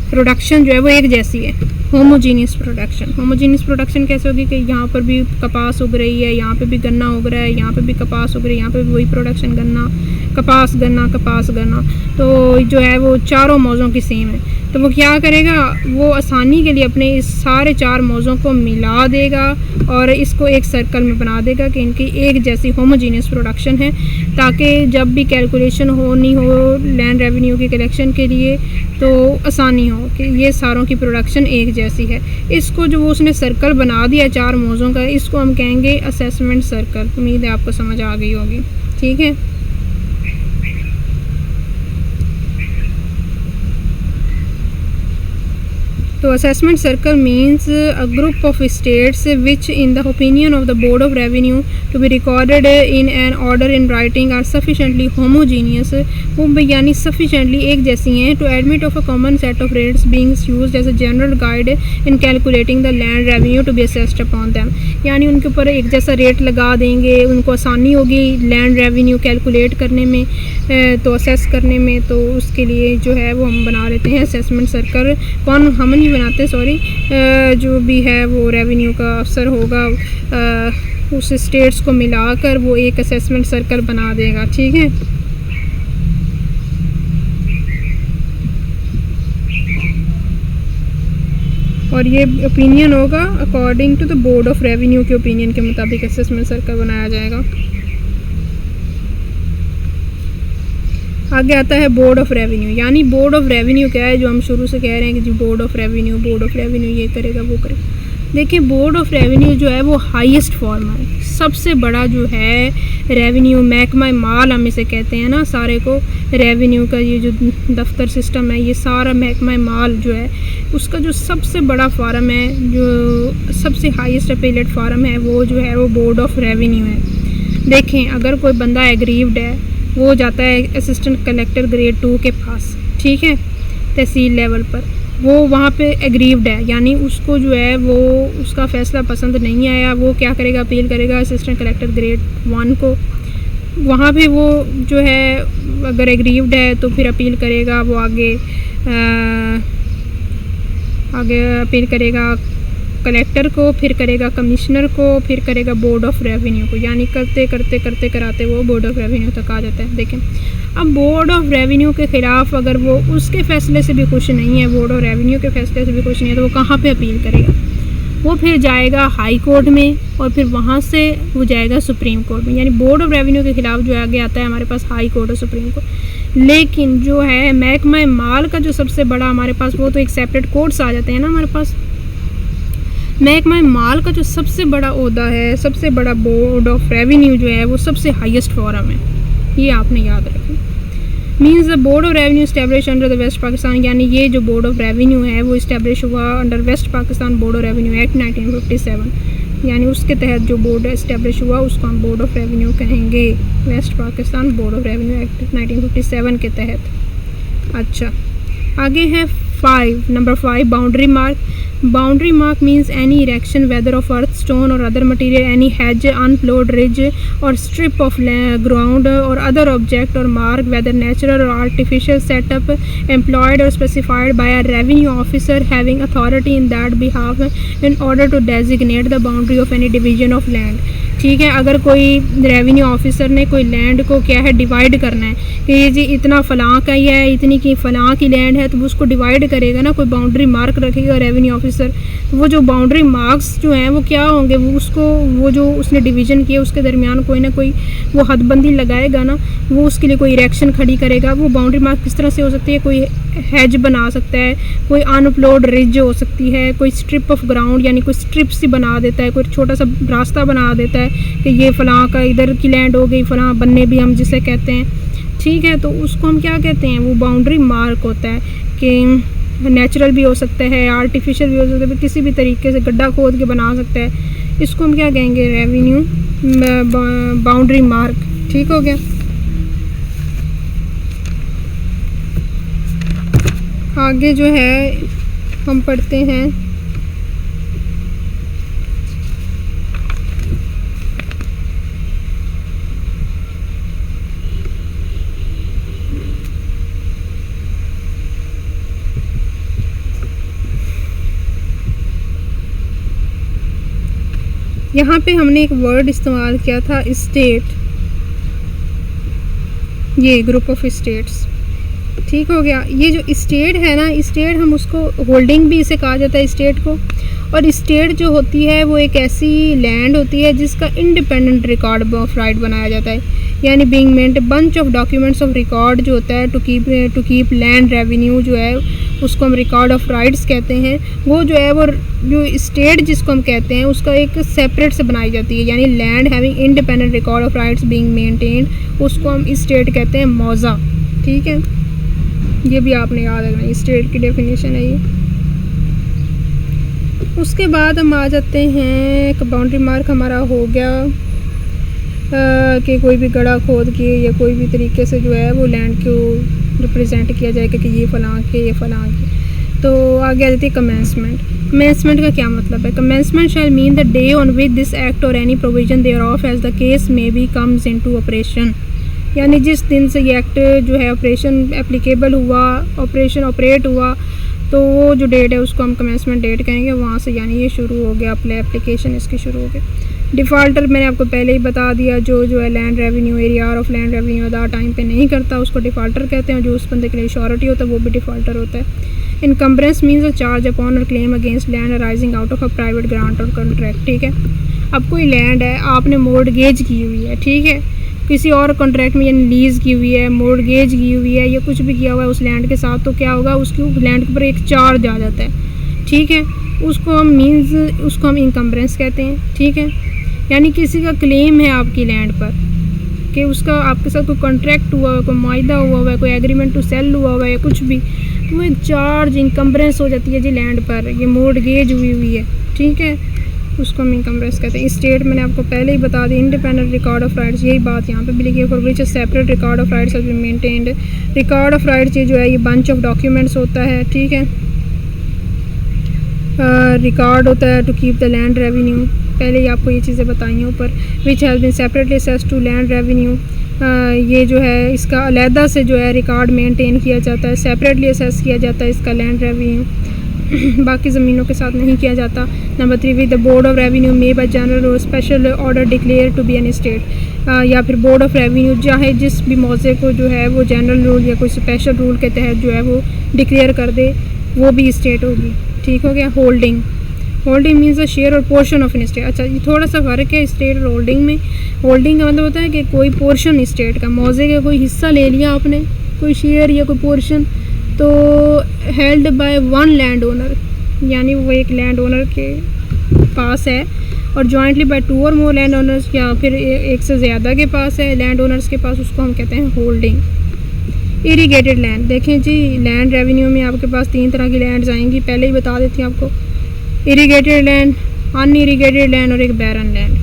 प्रोडक्शन जो है वो एक जैसी है, होमोजीनियस प्रोडक्शन। होमोजीनियस प्रोडक्शन कैसे होगी कि यहाँ पर भी कपास उग रही है, यहाँ पे भी गन्ना उग रहा है, यहाँ पे भी कपास उग रही है, यहाँ पे भी वही प्रोडक्शन, गन्ना कपास, गन्ना कपास, गन्ना। तो जो है वो चारों मौज़ों की सेम है। तो वो क्या करेगा, वो आसानी के लिए अपने इस सारे 4 मौज़ों को मिला देगा और इसको एक सर्कल में बना देगा कि इनकी एक जैसी होमोजीनियस प्रोडक्शन है, ताकि जब भी कैलकुलेशन होनी हो लैंड रेवेन्यू की कलेक्शन के लिए तो आसानी हो कि ये सारों की प्रोडक्शन एक जैसी है। इसको जो वो उसने सर्कल बना दिया 4 मौज़ों का, इसको हम कहेंगे असेसमेंट सर्कल। उम्मीद है आपको समझ आ गई होगी, ठीक है। तो assessment circle means a group of states which in the opinion of the Board of Revenue to be recorded in an order in writing are sufficiently homogeneous, वो यानी sufficiently एक जैसी हैं to admit of a common set of rates being used as a general guide in calculating the land revenue to be assessed upon them। यानी उनके ऊपर एक जैसा रेट लगा देंगे, उनको आसानी होगी लैंड रेवेन्यू कैलकुलेट करने में, तो असेस करने में। तो उसके लिए जो है वो हम बना लेते हैं असेसमेंट सर्कल। कौन, हम नहीं बनाते, सॉरी, जो भी है वो रेवेन्यू का अफसर होगा उस स्टेट्स को मिलाकर वो एक असेसमेंट सर्कल बना देगा, ठीक है। और ये ओपिनियन होगा according to the board of revenue के ओपिनियन के मुताबिक असेसमेंट सर्कल बनाया जाएगा। आगे आता है बोर्ड ऑफ रेवेन्यू। यानी बोर्ड ऑफ रेवेन्यू क्या है, जो हम शुरू से कह रहे हैं कि जी बोर्ड ऑफ रेवेन्यू ये करेगा वो करेगा। देखिए बोर्ड ऑफ रेवेन्यू जो है वो हाईएस्ट फॉर्म है, सबसे बड़ा जो है रेवेन्यू महकमा माल हम इसे कहते हैं ना, सारे को रेवेन्यू का ये जो दफ्तर सिस्टम है, ये सारा महकमा माल जो है उसका जो सबसे बड़ा फार्म है, जो सबसे हाईएस्ट अपीलेट फार्म है, वो जो है वो बोर्ड ऑफ रेवेन्यू है। देखें अगर कोई बंदा एग्रीव्ड है, वो जाता है असिस्टेंट कलेक्टर ग्रेड 2 के पास, ठीक है, तहसील लेवल पर, वो वहाँ पे एग्रीव्ड है, यानी उसको जो है वो उसका फ़ैसला पसंद नहीं आया, वो क्या करेगा, अपील करेगा असिस्टेंट कलेक्टर ग्रेड 1 को। वहाँ पे वो जो है अगर एग्रीव्ड है तो फिर अपील करेगा, वो आगे अपील करेगा कलेक्टर को, फिर करेगा कमिश्नर को, फिर करेगा बोर्ड ऑफ रेवेन्यू को। यानी करते कराते वो बोर्ड ऑफ रेवेन्यू तक आ जाता है। देखें अब बोर्ड ऑफ रेवेन्यू के ख़िलाफ़ अगर वो उसके फ़ैसले से भी खुश नहीं है, बोर्ड ऑफ रेवेन्यू के फ़ैसले से भी खुश नहीं है, तो वो कहाँ पे अपील करेगा, वो फिर जाएगा हाई कोर्ट में और फिर वहाँ से वो जाएगा सुप्रीम कोर्ट में। यानी बोर्ड ऑफ रेवेन्यू के ख़िलाफ़ जो आगे आता है हमारे पास हाई कोर्ट और सुप्रीम कोर्ट। लेकिन जो है महकमा माल का जो सबसे बड़ा हमारे पास, वो तो एक सेपरेट कोर्ट्स आ जाते हैं ना हमारे पास। महकमा माल का जो सबसे बड़ा ओहदा है, सबसे बड़ा बोर्ड ऑफ रेवेन्यू जो है वो सबसे हाईएस्ट फॉरम है, ये आपने याद रखना। Means the board of revenue establish under the waste Pakistan, यानी ये जो बोर्ड ऑफ रेवेन्यू है वो इस्टेब्लिश हुआ under west Pakistan board of revenue act 1957। यानी उसके तहत जो बोर्ड इस्टेब्लिश हुआ उसको हम बोर्ड ऑफ रेवेन्यू कहेंगे, west Pakistan board of revenue act 1957 के तहत। अच्छा आगे है 5, number 5 boundary mark. Boundary mark means any erection whether of earth, stone or other material, any hedge, unplowed ridge or strip of ground or other object or mark whether natural or artificial setup employed or specified by a revenue officer having authority in that behalf in order to designate the boundary of any division of land। ठीक है, अगर कोई revenue officer ने कोई land को क्या है divide करना है कि ये जी इतना फ़लाँ का ही है, इतनी की फ़लाँ की लैंड है, तो वो उसको डिवाइड करेगा ना, कोई बाउंड्री मार्क रखेगा रेवेन्यू ऑफिसर। तो वो जो बाउंड्री मार्क्स जो हैं वो क्या होंगे, वो उसको वो जो उसने डिवीज़न किया उसके दरमियान कोई ना कोई वो हदबंदी लगाएगा ना, वो उसके लिए कोई इरेक्शन खड़ी करेगा। वो बाउंड्री मार्क किस तरह से हो सकती है, कोई हैज बना सकता है, कोई अनप्लोड रिज हो सकती है, कोई स्ट्रिप ऑफ ग्राउंड यानी कोई स्ट्रिप्स ही बना देता है, कोई छोटा सा रास्ता बना देता है कि ये फ़लाँ का इधर की लैंड हो गई, फ़लाँ बनने भी हम जिसे कहते हैं। ठीक है, तो उसको हम क्या कहते हैं, वो बाउंड्री मार्क होता है कि नेचुरल भी हो सकता है, आर्टिफिशियल भी हो सकता है, किसी भी तरीके से गड्ढा खोद के बना सकता है। इसको हम क्या कहेंगे, रेवेन्यू बाउंड्री मार्क। ठीक हो गया। आगे जो है हम पढ़ते हैं यहाँ पे हमने एक वर्ड इस्तेमाल किया था स्टेट, ये ग्रुप ऑफ स्टेट्स। ठीक हो गया। ये जो स्टेट है ना, स्टेट हम उसको होल्डिंग भी इसे कहा जाता है स्टेट को। और स्टेट जो होती है वो एक ऐसी लैंड होती है जिसका इंडिपेंडेंट रिकॉर्ड ऑफ राइट बनाया जाता है, यानी being meant bunch of documents of record जो होता है टू कीप लैंड रेवेन्यू जो है उसको हम रिकॉर्ड ऑफ राइट्स कहते हैं। वो जो है वो जो स्टेट जिसको हम कहते हैं उसका एक सेपरेट से बनाई जाती है, यानी land having independent record of rights being maintained, उसको हम स्टेट कहते हैं मौजा। ठीक है, ये भी आपने याद रखना, स्टेट की डेफिनेशन है ये। उसके बाद हम आ जाते हैं, एक बाउंड्री मार्क हमारा हो गया कि कोई भी गड़ा खोद के या कोई भी तरीके से जो है वो लैंड को रिप्रेजेंट किया जाएगा कि ये फलां के ये फलां के। तो आगे आ जाती है कमेंसमेंट। कमेंसमेंट का क्या मतलब है? Commencement shall mean the day on which this act or any provision thereof as the case may be comes into operation, यानी जिस दिन से ये एक्ट जो है ऑपरेशन एप्लीकेबल हुआ, ऑपरेशन ऑपरेट हुआ, तो वो जो डेट है उसको हम कमेंसमेंट डेट कहेंगे, वहाँ से यानी ये शुरू हो गया, अपने एप्लीकेशन इसकी शुरू हो गई। डिफ़ॉल्टर मैंने आपको पहले ही बता दिया, जो है land revenue area of land revenue अदा टाइम पे नहीं करता उसको डिफ़ॉल्टर कहते हैं, जो उस बंदे के लिए श्योरिटी होता है वो भी डिफ़ॉल्टर होता है। Encumbrance means a charge upon or claim against land arising out of a private grant or contract. ठीक है, अब कोई लैंड है, आपने मोर्टगेज की हुई है, ठीक है, किसी और कॉन्ट्रैक्ट में यानी लीज़ की हुई है, मोर्टगेज की हुई है, या कुछ भी किया हुआ है उस लैंड के साथ, तो क्या होगा, उसके लैंड के ऊपर एक चार्ज आ जाता है। ठीक है, उसको हम इनकम्बरेंस कहते हैं। ठीक है, यानी किसी का क्लेम है आपकी लैंड पर कि उसका आपके साथ कोई कॉन्ट्रैक्ट हुआ है, कोई मायदा हुआ है, कोई एग्रीमेंट टू सेल हुआ हुआ है, कुछ भी, तो वो एक चार्ज इनकम्बरेंस हो जाती है जी लैंड पर, ये मोर्टगेज हुई है। ठीक है, उसको हम इनकम्बरेंस कहते हैं। स्टेट मैंने आपको पहले ही बता दी, इंडिपेंडेंट रिकॉर्ड ऑफ राइट्स, यही बात यहाँ पे भी लिखी है, for which separate record of rights has been maintained. Record of rights ये जो है ये बंच ऑफ डॉक्यूमेंट्स होता है। ठीक है, रिकॉर्ड होता है to keep the land revenue, पहले ही आपको ये चीज़ें बताई हैं ऊपर। Which has been separately assessed to land revenue, ये जो है इसका अलहदा से जो है रिकॉर्ड मेंटेन किया जाता है, सेपरेटली असेस किया जाता है इसका लैंड रेवेन्यू, बाकी ज़मीनों के साथ नहीं किया जाता। Number 3, with the board of revenue may by general or special order declare to be an estate, या फिर बोर्ड ऑफ रेवेन्यू चाहे जिस भी मौजे को जो है वो जनरल रूल या कोई स्पेशल रूल के तहत जो है वो डिक्लेयर कर दे, वो भी स्टेट होगी। ठीक हो गया। Holding, holding means a share और पोर्शन ऑफ एन स्टेट। अच्छा, ये थोड़ा सा फ़र्क है स्टेट और होल्डिंग में। होल्डिंग का मतलब होता है कि कोई पोर्शन स्टेट का, मौजे का कोई हिस्सा ले लिया आपने, कोई शेयर या कोई पोर्शन, तो held by one land owner, यानी वो एक लैंड ओनर के पास है, और जॉइंटली बाय 2 और मोर लैंड ओनर्स, या फिर एक से ज़्यादा के पास है लैंड ओनर्स के पास, उसको हम कहते हैं होल्डिंग। इरीगेटेड लैंड, देखें जी लैंड रेवेन्यू में आपके पास 3 तरह की लैंड्स आएंगी, पहले ही बता देती हूँ आपको, इरीगेटेड लैंड, अनइरीगेटेड लैंड और एक बैरन लैंड।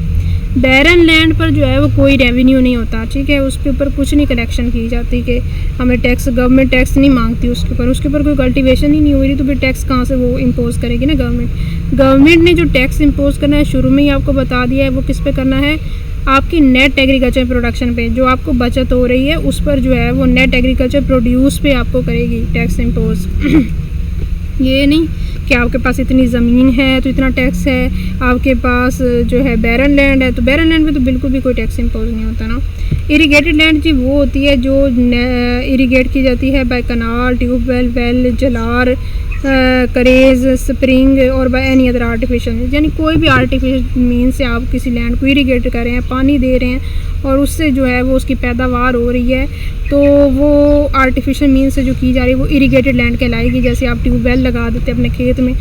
बैरन लैंड पर जो है वो कोई रेवेन्यू नहीं होता। ठीक है, उसके ऊपर कुछ नहीं कलेक्शन की जाती कि हमें टैक्स, गवर्नमेंट टैक्स नहीं मांगती उसके ऊपर कोई कल्टीवेशन ही नहीं हो रही, तो फिर टैक्स कहाँ से वो इम्पोज करेगी ना गवर्नमेंट ने जो टैक्स इम्पोज करना है शुरू में ही आपको बता दिया है, वो किस पे करना है, आपकी नेट एग्रीकल्चर प्रोडक्शन पे, जो आपको बचत हो रही है उस पर जो है वो नेट एग्रीकल्चर प्रोड्यूस पे आपको करेगी टैक्स इम्पोज। ये नहीं कि आपके पास इतनी ज़मीन है तो इतना टैक्स है, आपके पास जो है बैरन लैंड है तो बैरन लैंड पे तो बिल्कुल भी कोई टैक्स इम्पोज नहीं होता ना। इरीगेटेड लैंड जी वो होती है जो इरीगेट की जाती है बाय कनाल, ट्यूबवेल, वेल, जलार, करेज, स्प्रिंग और बाय एनी अदर आर्टिफिशियल, यानी कोई भी आर्टिफिशियल मीन से आप किसी लैंड को इरीगेट कर रहे हैं, पानी दे रहे हैं और उससे जो है वो उसकी पैदावार हो रही है, तो वो आर्टिफिशियल मीन से जो की जा रही है वो इरीगेटेड लैंड कहलाएगी। जैसे आप ट्यूबवेल लगा देते हैं अपने खेत में,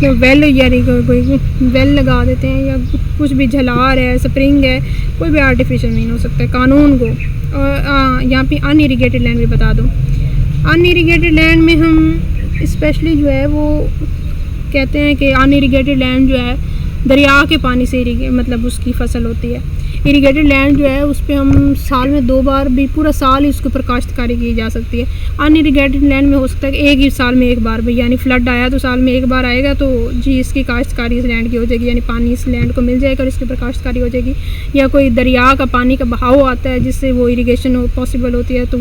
तो वेल यानी कोई वेल लगा देते हैं, या कुछ भी जलार है, स्प्रिंग है, कोई भी आर्टिफिशियल मीन हो सकता है कानून को। और यहाँ पे अनइरीगेटेड लैंड भी बता दूँ, अनइरीगेटेड लैंड में हम स्पेशली जो है वो कहते हैं कि अनइरीगेटेड लैंड जो है दरिया के पानी से मतलब उसकी फसल होती है। इरीगेटेड लैंड जो है उस पर हम साल में 2 बार भी, पूरा साल ही उसके ऊपर काश्तकारी की जा सकती है। अनइरीगेटेड लैंड में हो सकता है कि एक ही साल में एक बार भी, यानी फ्लड आया तो साल में एक बार आएगा तो जी इसकी काश्तकारी इस लैंड की हो जाएगी, यानी पानी इस लैंड को मिल जाएगा और इसके ऊपर काश्तकारी हो जाएगी। या कोई दरिया का पानी का बहाव आता है जिससे वो इरीगेशन पॉसिबल होती है, तो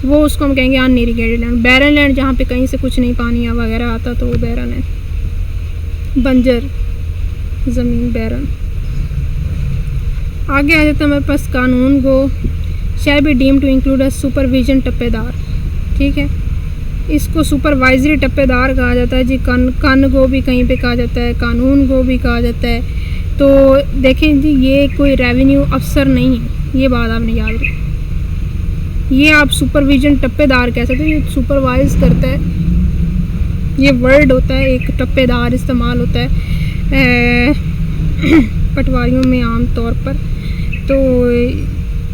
वो उसको हम कहेंगे अनइरीगेटेड लैंड। बैरन लैंड जहाँ पे कहीं से कुछ नहीं पानी वगैरह आता तो वो बैरन है। बंजर ज़मीन बैरन। आगे आ जाता है हमारे पास कानून को, shall be deem to include a supervision tappedar. ठीक है। इसको सुपरवाइजरी टप्पेदार कहा जाता है जी। कान को भी कहीं पे कहा जाता है, कानून को भी कहा जाता है। तो देखें जी, ये कोई रेवेन्यू अफसर नहीं है, ये बात आपने याद रखी। ये आप सुपरविजन टप्पेदार कह सकते हैं, ये सुपरवाइज करता है। ये वर्ड होता है, एक टप्पेदार इस्तेमाल होता है पटवारियों में आम तौर पर। तो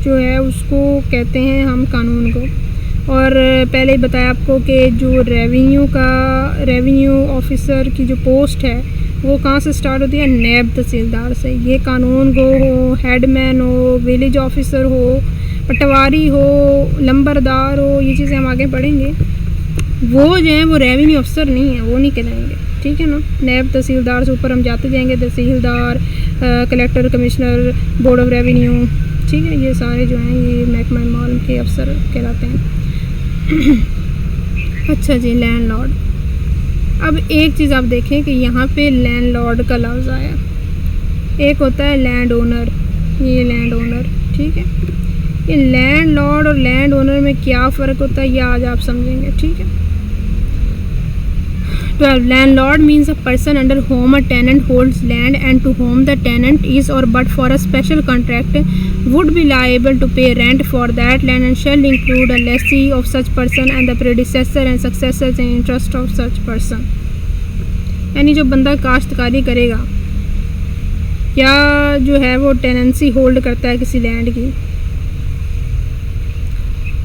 जो है उसको कहते हैं हम कानून को। और पहले ही बताया आपको कि जो रेवेन्यू ऑफिसर की जो पोस्ट है वो कहाँ से स्टार्ट होती है, नैब तहसीलदार से। ये कानून को हो, हेडमैन हो, विलेज ऑफिसर हो, पटवारी हो, लंबरदार हो, ये चीज़ें हम आगे पढ़ेंगे। वो जो है वो रेवेन्यू अफसर नहीं है, वो नहीं कहलाएंगे, ठीक है ना। नैब तहसीलदार से ऊपर हम जाते जाएंगे, तहसीलदार, collector, commissioner, board of revenue, ठीक है। ये सारे जो हैं ये महकमा माल के अफसर कहलाते हैं। अच्छा जी, लैंडलॉर्ड। अब एक चीज़ आप देखें कि यहाँ पे लैंडलॉर्ड का लफ्ज़ आया। एक होता है लैंड ओनर, ये लैंड ओनर, ठीक है। ये लैंडलॉर्ड और लैंड ओनर में क्या फ़र्क होता है ये आज आप समझेंगे, ठीक है। 12. Landlord means a person under whom a tenant holds land and to whom the tenant is or but for a special contract would be liable to pay rent for that land and shall include a lessee of such person and the predecessor and successors in interest of such person. यानी जो बंदा काश्तकारी करेगा या जो है वो tenancy hold करता है किसी लैंड की,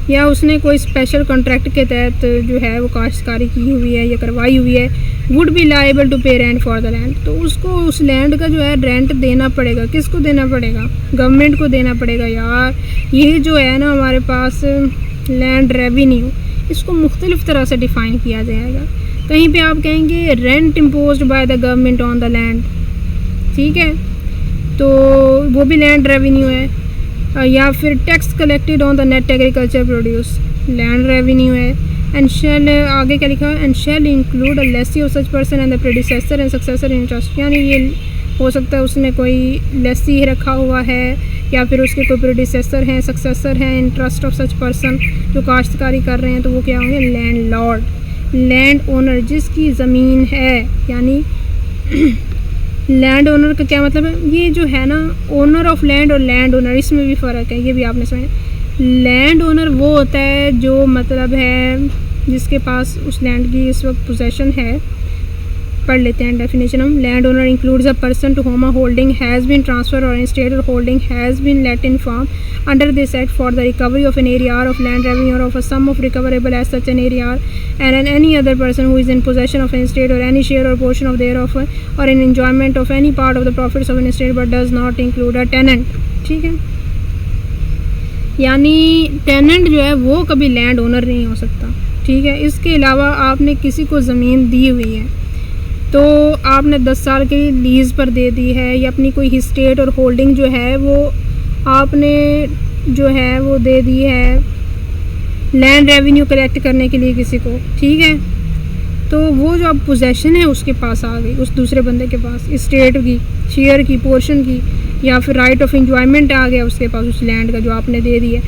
या उसने कोई स्पेशल कॉन्ट्रैक्ट के तहत जो है वो काश्तकारी की हुई है या करवाई हुई है, would be liable to pay rent for the land. तो उसको उस लैंड का जो है रेंट देना पड़ेगा। किसको देना पड़ेगा? गवर्नमेंट को देना पड़ेगा यार। ये जो है ना हमारे पास लैंड रेवेन्यू, इसको मुख्तलिफ़ तरह से डिफ़ाइन किया जाएगा। कहीं पे आप कहेंगे rent imposed by the government on the land, ठीक है, तो वो भी लैंड रेवेन्यू है। या फिर tax collected on the net agriculture produce, land revenue है। एंड शेल, आगे क्या लिखा है, and shall include a lessee of such person and the predecessor and successor in trust. यानी ये हो सकता है उसने कोई लेसी रखा हुआ है या फिर उसके कोई प्रेडिसेसर हैं, सक्सेसर हैं in trust of such person जो काश्तकारी कर रहे हैं, तो वो क्या होंगे? Land Lord. लैंड ओनर जिसकी ज़मीन है, यानी लैंड ओनर का क्या मतलब है? ये जो है ना ओनर ऑफ लैंड और लैंड ओनर, इसमें भी फ़र्क है, ये भी आपने समझा। लैंड ओनर वो होता है जो मतलब है जिसके पास उस लैंड की इस वक्त पोजेसन है। पढ़ लेते हैं डेफिनेशन हम। Land owner includes a person to whom a holding has been transfer or instead or holding has been let in farm under this act for the recovery of an arrear of land revenue or of a sum of recoverable as such an arrear and any other person who is in possession of an estate or any share or portion of thereof or in enjoyment of any part of the profits of an estate but does not include a tenant, ठीक है। यानी tenant जो है वो कभी land owner नहीं हो सकता, ठीक है। इसके अलावा आपने किसी को ज़मीन दी हुई है तो आपने 10 साल के लीज़ पर दे दी है, या अपनी कोई हिस्टेट और होल्डिंग जो है वो आपने जो है वो दे दी है लैंड रेवेन्यू कलेक्ट करने के लिए किसी को, ठीक है। तो वो जो अब पोजेसन है उसके पास आ गई, उस दूसरे बंदे के पास, स्टेट की, शेयर की, पोर्शन की, या फिर राइट ऑफ एंजॉयमेंट आ गया उसके पास उस लैंड का जो आपने दे दिया।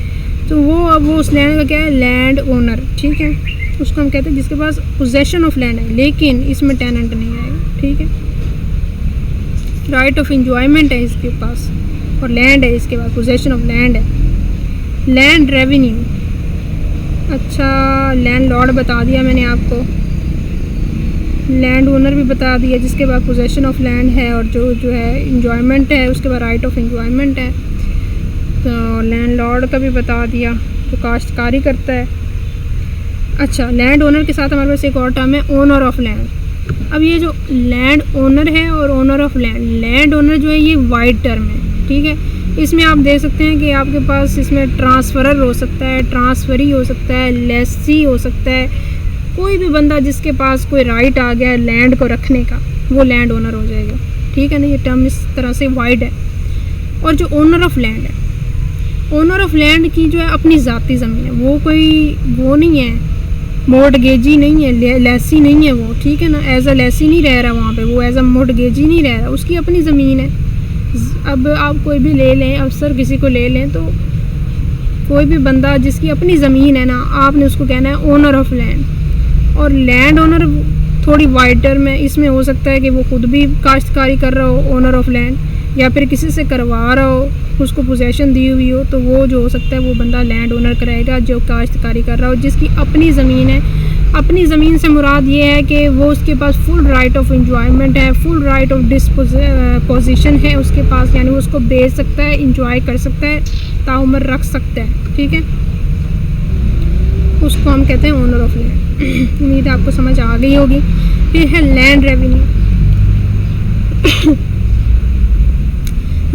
तो वो अब वो उस लैंड का क्या है? लैंड ओनर, ठीक है। उसको हम कहते हैं जिसके पास पोजेसन ऑफ लैंड है, लेकिन इसमें टेनेंट नहीं आएगा, ठीक है। राइट ऑफ एंजॉयमेंट है इसके पास और लैंड है इसके पास, पोजेसन ऑफ लैंड है। लैंड रेवेन्यू, अच्छा लैंड लॉर्ड बता दिया मैंने आपको, लैंड ओनर भी बता दिया जिसके बाद पोजेसन ऑफ लैंड है और जो है इंजॉयमेंट है उसके बाद राइट ऑफ इंजॉयमेंट है। तो लैंड लॉर्ड का भी बता दिया जो काश्तकारी करता है। अच्छा, लैंड ओनर के साथ हमारे पास एक और टर्म है ओनर ऑफ लैंड। अब ये जो लैंड ओनर है और owner of land, land owner जो है ये वाइड टर्म है, ठीक है। इसमें आप देख सकते हैं कि आपके पास इसमें ट्रांसफ़रर हो सकता है, ट्रांसफ़री हो सकता है, लेसी हो सकता है। कोई भी बंदा जिसके पास कोई राइट आ गया है लैंड को रखने का, वो लैंड ओनर हो जाएगा, ठीक है ना। ये टर्म इस तरह से वाइड है। और जो ओनर ऑफ लैंड है, ओनर ऑफ लैंड की जो है अपनी ज़ाती ज़मीन है, वो कोई वो नहीं है, मोर्टगेजी नहीं है, लेसी नहीं है वो, ठीक है ना। एज अ लेसी नहीं रह रहा वहाँ पे, वो एज अ मोर्टगेजी नहीं रह रहा, उसकी अपनी ज़मीन है। अब आप कोई भी ले लें, अफसर किसी को ले लें तो कोई भी बंदा जिसकी अपनी ज़मीन है ना, आपने उसको कहना है ओनर ऑफ लैंड। और लैंड ओनर थोड़ी वाइड टर्म है, इसमें हो सकता है कि वो खुद भी काश्तकारी कर रहा हो, ओनर ऑफ लैंड, या फिर किसी से करवा रहा हो, उसको पोजेशन दी हुई हो, तो वो जो हो सकता है वो बंदा लैंड ओनर कराएगा जो काश्तकारी कर रहा हो, जिसकी अपनी ज़मीन है। अपनी ज़मीन से मुराद ये है कि वो उसके पास फुल राइट ऑफ इंजॉयमेंट है, फुल राइट ऑफ डिस्पोजिशन है उसके पास, यानी वो उसको बेच सकता है, इंजॉय कर सकता है, ताउमर रख सकता है, ठीक है। उसको हम कहते हैं ओनर ऑफ लैंड। उम्मीद है आपको समझ आ गई होगी। फिर है land revenue.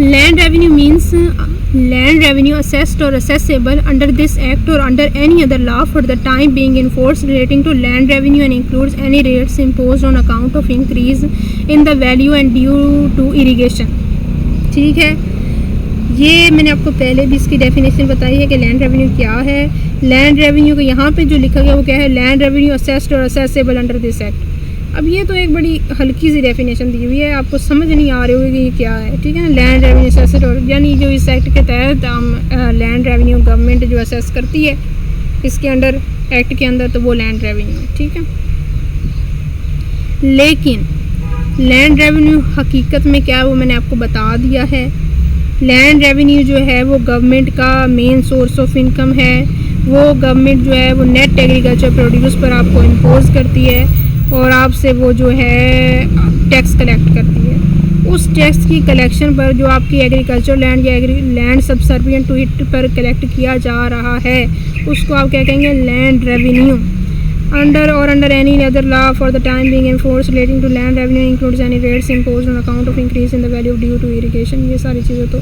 Land revenue means land revenue assessed or assessable under this act or under any other law for the time being in force relating to land revenue and includes any rates imposed on account of increase in the value and due to irrigation। ठीक है, ये मैंने आपको पहले भी इसकी definition बताई है कि लैंड रेवेन्यू क्या है। लैंड रेवेन्यू को यहाँ पे जो लिखा गया वो क्या है, लैंड रेवेन्यू असेस्ड और असेसेबल अंडर दिस एक्ट। अब ये तो एक बड़ी हल्की सी डेफिनेशन दी हुई है, आपको समझ नहीं आ रही होगी कि ये क्या है, ठीक है। लैंड रेवेन्यू असेस्ड और यानी जो इस एक्ट के तहत हम लैंड रेवेन्यू गवर्नमेंट जो असेस करती है इसके अंडर, एक्ट के अंदर, तो वो लैंड रेवेन्यू है, ठीक है। लेकिन लैंड रेवेन्यू हकीकत में क्या है वो मैंने आपको बता दिया है। लैंड रेवेन्यू जो है वो गवर्नमेंट का मेन सोर्स ऑफ इनकम है। वो गवर्नमेंट जो है वो नेट एग्रीकल्चर प्रोड्यूस पर आपको इम्पोज करती है और आपसे वो जो है टैक्स कलेक्ट करती है। उस टैक्स की कलेक्शन पर जो आपकी एग्रीकल्चर लैंड या लैंड सब्सर्विएंट टू इट पर कलेक्ट किया जा रहा है उसको आप क्या कहेंगे, land revenue. Under any other law for the time being in force relating to land revenue includes any rates imposed on account of increase in the value of due to irrigation. ये सारी चीज़ें तो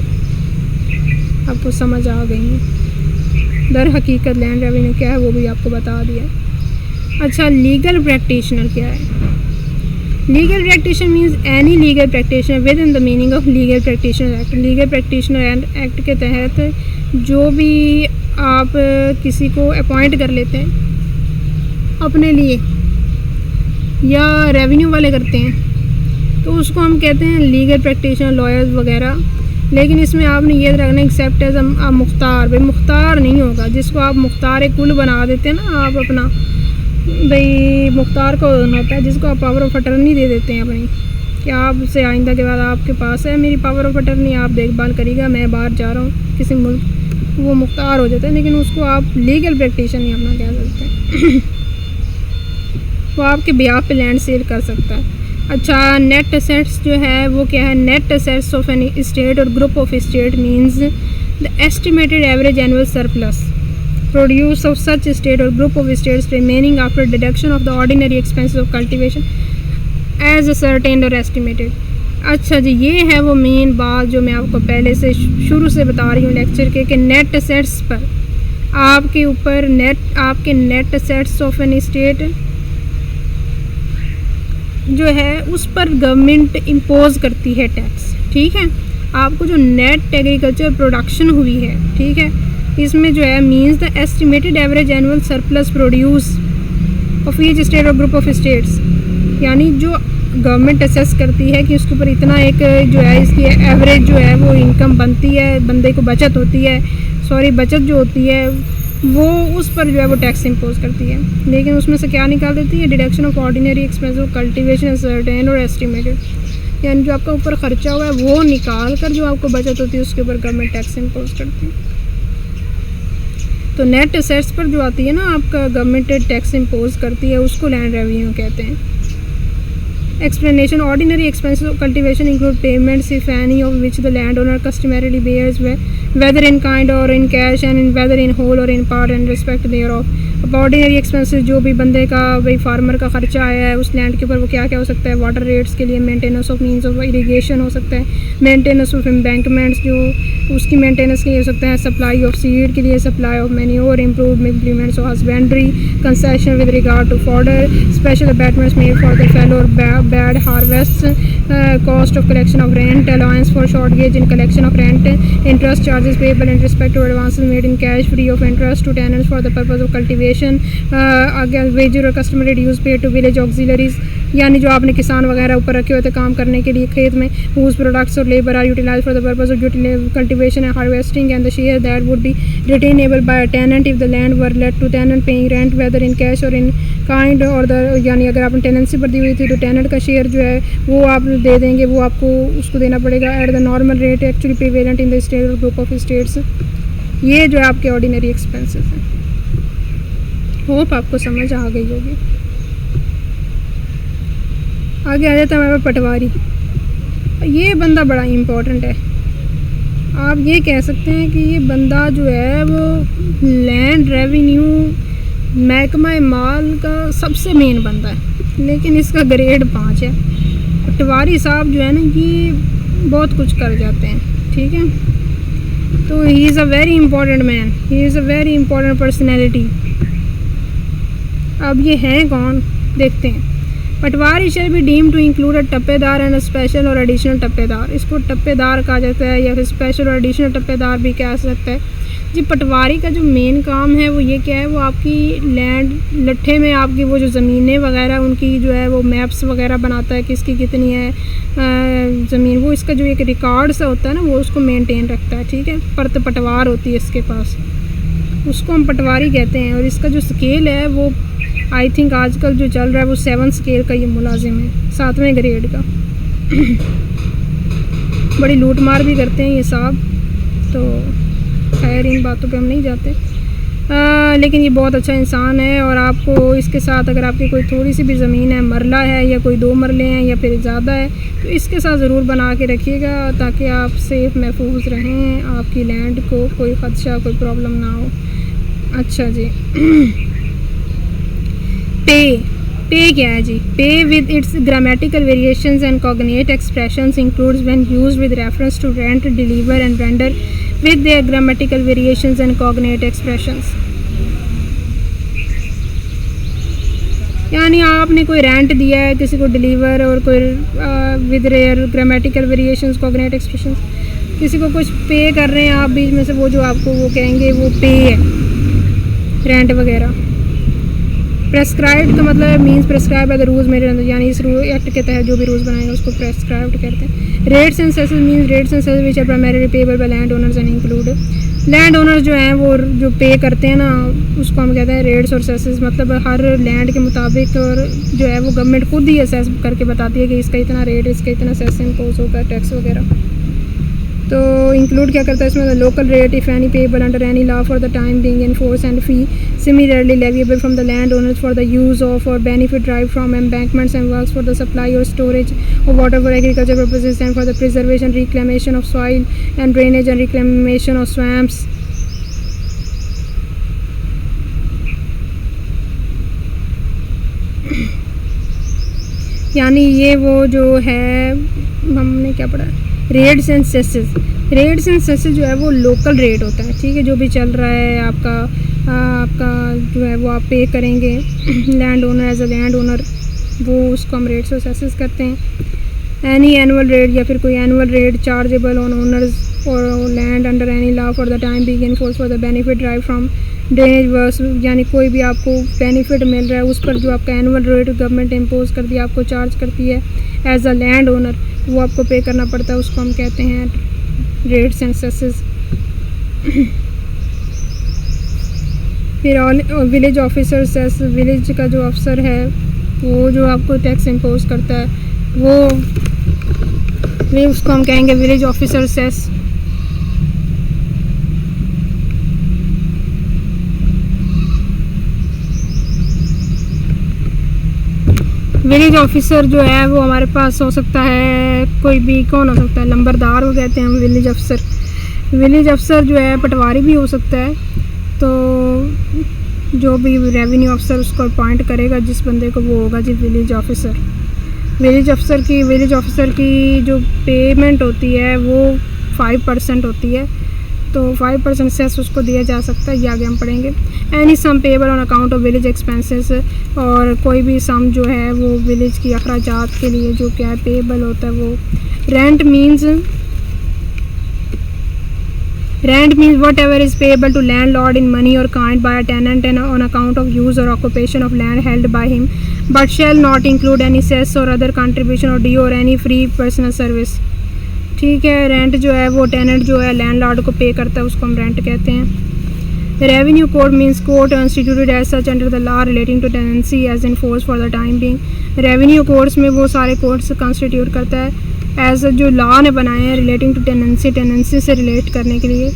आपको समझ आ गई हैं। दर हकीकत land revenue क्या है वो भी आपको बता दिया। अच्छा, लीगल प्रैक्टिशनर क्या है? Legal practitioner means any legal practitioner with in the meaning of legal practitioner act. Legal practitioner act के तहत जो भी आप किसी को अपॉइंट कर लेते हैं अपने लिए या रेवेन्यू वाले करते हैं तो उसको हम कहते हैं लीगल प्रैक्टिशनर, लॉयर्स वगैरह। लेकिन इसमें आपने ये रखना एक्सेप्ट एज आप मुख्तार, भाई मुख्तार नहीं होगा। जिसको आप मुख्तार कुल बना देते हैं ना आप अपना, भाई मुख्तार को होता है जिसको आप पावर ऑफ अटर्नी दे देते हैं अपनी, कि आपसे आइंदा के बाद आपके पास है मेरी पावर ऑफ अटर्नी, आप देखभाल करिएगा, मैं बाहर जा रहा हूँ किसी मुल्क, वो मुख्तार हो जाता है। लेकिन उसको आप लीगल प्रैक्टिशनर नहीं अपना कह सकते हैं। वो आपके बिहाफ पे लैंड सेल कर सकता है। अच्छा, नेट असेट्स जो है वो क्या है? Net assets of an estate or group of estate means the estimated average annual surplus produce of such state or group of states remaining after deduction of the ordinary expenses of cultivation as ascertained or estimated। अच्छा जी, ये है वो main बात जो मैं आपको पहले से शुरू से बता रही हूँ लेक्चर के, कि नेट असेट्स पर आपके ऊपर आपके net assets of an state जो है उस पर गवर्नमेंट इम्पोज करती है टैक्स, ठीक है। आपको जो नेट एग्रीकल्चर प्रोडक्शन हुई है, ठीक है, इसमें जो है means the estimated average annual surplus produce of each state or group of states, यानी जो गवर्नमेंट असेस करती है कि उसके ऊपर इतना एक जो है इसकी एवरेज जो है वो इनकम बनती है, बंदे को बचत होती है, बचत जो होती है वो उस पर जो है वो टैक्स इम्पोज करती है। लेकिन उसमें से क्या निकाल देती है? Deduction of ordinary expense of cultivation certain और एस्टिमेटेड, यानी जो आपका ऊपर खर्चा हुआ है वो निकाल कर जो आपको बचत होती है उसके ऊपर गवर्नमेंट टैक्स इम्पोज करती है। तो नेट असेट्स पर जो आती है ना आपका गवर्नमेंट टैक्स इम्पोज करती है उसको लैंड रेवेन्यू कहते हैं। Explanation, ordinary expenses of cultivation include payments if any of which the land owner customarily bears whether in kind or in cash and in whether in whole or in part and respect thereof। अब ordinary expenses जो भी बंदे का भाई farmer का खर्चा आया है उस लैंड के ऊपर वो क्या क्या हो सकता है? वाटर रेट्स के लिए maintenance of means of irrigation हो सकता है, मेंटेनेंस ऑफ एम्बैंकमेंट्स जो उसकी मेंटेनेंस के लिए हो सकता है, सप्लाई ऑफ सीड के लिए, supply of manure, improved implements of husbandry, concession with regard to fodder, special abatements made for the fail or bad harvest, cost of collection of rent, allowance for shortage in collection of rent, interest charges payable in respect to advances made in cash free of interest to tenants for the purpose of cultivation cultivation, आगे wages or customary dues pay to village auxiliaries, यानी जो आपने किसान वगैरह ऊपर रखे हुए थे काम करने के लिए खेत में, whose products or labor are utilized for the purpose of cultivation and harvesting, and the share that would be retainable by a tenant if the land were let to tenant paying rent whether in cash or in kind, और यानी अगर आपने tenancy पर दी हुई थी तो tenant का share जो है वो आप दे देंगे, वो आपको उसको देना पड़ेगा at the normal rate actually prevalent in the state or group of states. ये जो है आपके ऑर्डिनरी एक्सपेंसेस हैं। होप आपको समझ आ गई होगी। आगे आ जाता है हमारे पटवारी। ये बंदा बड़ा इम्पोर्टेंट है। आप ये कह सकते हैं कि ये बंदा जो है वो लैंड रेवेन्यू महकमा माल का सबसे मेन बंदा है, लेकिन इसका ग्रेड 5 है। पटवारी साहब जो है ना ये बहुत कुछ कर जाते हैं, ठीक है। तो he is a very important man, he is a very important personality. अब ये हैं कौन देखते हैं। Patwari shall be deem to include a tappedar and special or additional tappedar. इसको टप्पेदार कहा जाता है या फिर स्पेशल और एडिशनल टप्पेदार भी कह सकता है जी। पटवारी का जो मेन काम है वो ये क्या है, वो आपकी लैंड लट्ठे में आपकी वो जो ज़मीनें वगैरह उनकी जो है वो मैप्स वगैरह बनाता है, किसकी कितनी है ज़मीन, वो इसका जो एक रिकॉर्ड सा होता है ना वो उसको मेंटेन रखता है, ठीक है। परत पटवार होती है इसके पास, उसको हम पटवारी कहते हैं। और इसका जो स्केल है वो आई थिंक आजकल जो चल रहा है वो 7 स्केल का ये मुलाजिम है, 7वें ग्रेड का। बड़ी लूट मार भी करते हैं ये साहब, तो खैर इन बातों पे हम नहीं जाते। लेकिन ये बहुत अच्छा इंसान है। और आपको इसके साथ अगर आपकी कोई थोड़ी सी भी ज़मीन है, मरला है या कोई 2 मरले हैं या फिर ज़्यादा है, तो इसके साथ ज़रूर बना के रखिएगा ताकि आप सेफ महफूज रहें, आपकी लैंड को कोई ख़दशा कोई प्रॉब्लम ना हो। अच्छा जी। पे क्या है जी। Pay with its grammatical variations and cognate expressions includes when used with reference to rent, deliver and render with their grammatical variations and cognate expressions. यानी आपने कोई रेंट दिया है किसी को, डिलीवर, और कोई with their grammatical variations cognate expressions, किसी को कुछ पे कर रहे हैं आप बीच में से, वो जो आपको वो कहेंगे वो पे है, रेंट वगैरह। प्रेस्क्राइब्ड का मतलब means prescribe by the rules मेरे अंदर, यानी इस एक्ट के तहत जो भी रूल्स बनाएंगे उसको प्रेस्क्राइब्ड कहते हैं। Rates and cesses means rates and cesses which are primarily payable by land owners and include. Land owners जो हैं वो जो पे करते हैं ना उसको हम कहते हैं रेट्स और सेसेस, मतलब हर लैंड के मुताबिक, और जो है वो गवर्नमेंट खुद ही असेस करके बताती है कि इसका इतना रेट, इसका इतना सेस इम्पोज होगा, टैक्स वगैरह। तो इंक्लूड क्या करता है इसमें, local rate if any payable under any law for the time being in force and fee similarly leviable from the landowners for the use of or benefit derived from embankments and works for the supply or storage of water for agriculture purposes and for the preservation, reclamation of soil and drainage and reclamation of swamps. यानी ये वो जो है हमने क्या पढ़ा, rates and सेसेस। Rates and सेसेस जो है वो लोकल रेट होता है, ठीक है, जो भी चल रहा है आपका जो है वो आप पे करेंगे land owner as a land owner, वो उसको हम रेट्स और सेसेस करते हैं। एनी एनुअल रेट या फिर कोई annual rate chargeable on owners or land under any law for the time being in force for the benefit drive from drainage works, यानी कोई भी आपको बेनिफिट मिल रहा है उस पर जो आपका एनुअल रेट गवर्नमेंट इम्पोज करती है, आपको चार्ज करती है एज अ लैंड ओनर, वो आपको पे करना पड़ता है, उसको हम कहते हैं रेट्स एंड सेसेस। फिर विलेज ऑफिसर सेस, विलेज का जो अफसर है वो जो आपको टैक्स इम्पोज करता है वो उसको हम कहेंगे village officer cess. Village officer जो है वो हमारे पास हो सकता है कोई भी, कौन हो सकता है, लंबरदार वो कहते हैं विलेज अफसर। विलेज अफसर जो है पटवारी भी हो सकता है, तो जो भी रेवेन्यू अफसर उसको अपॉइंट करेगा जिस बंदे को, वो होगा जी विलेज ऑफिसर। विलेज ऑफिसर की जो पेमेंट होती है वो 5% होती है, तो 5% सेस उसको दिया जा सकता है, ये आगे हम पढ़ेंगे। Any sum payable on account of village expenses, और कोई भी सम जो है वो विलेज की अखराजात के लिए जो क्या है पेएबल होता है वो। Rent means Rent means whatever is payable to landlord in money or kind by a tenant and on account of use or occupation of land held by him, but shall not include any cess or other contribution or due or any free personal service. ठीक है, rent जो है वो tenant जो है landlord को पे करता है, उसको हम रेंट कहते हैं। Revenue code means code instituted as such under the law relating to tenancy as in force for the time being. Revenue codes में वो सारे कोड्स कॉन्स्टिट्यूट करता है एज जो लॉ ने बनाए हैं रिलेटिंग टू टेनेंसी, टेनेंसी से रिलेट करने के लिए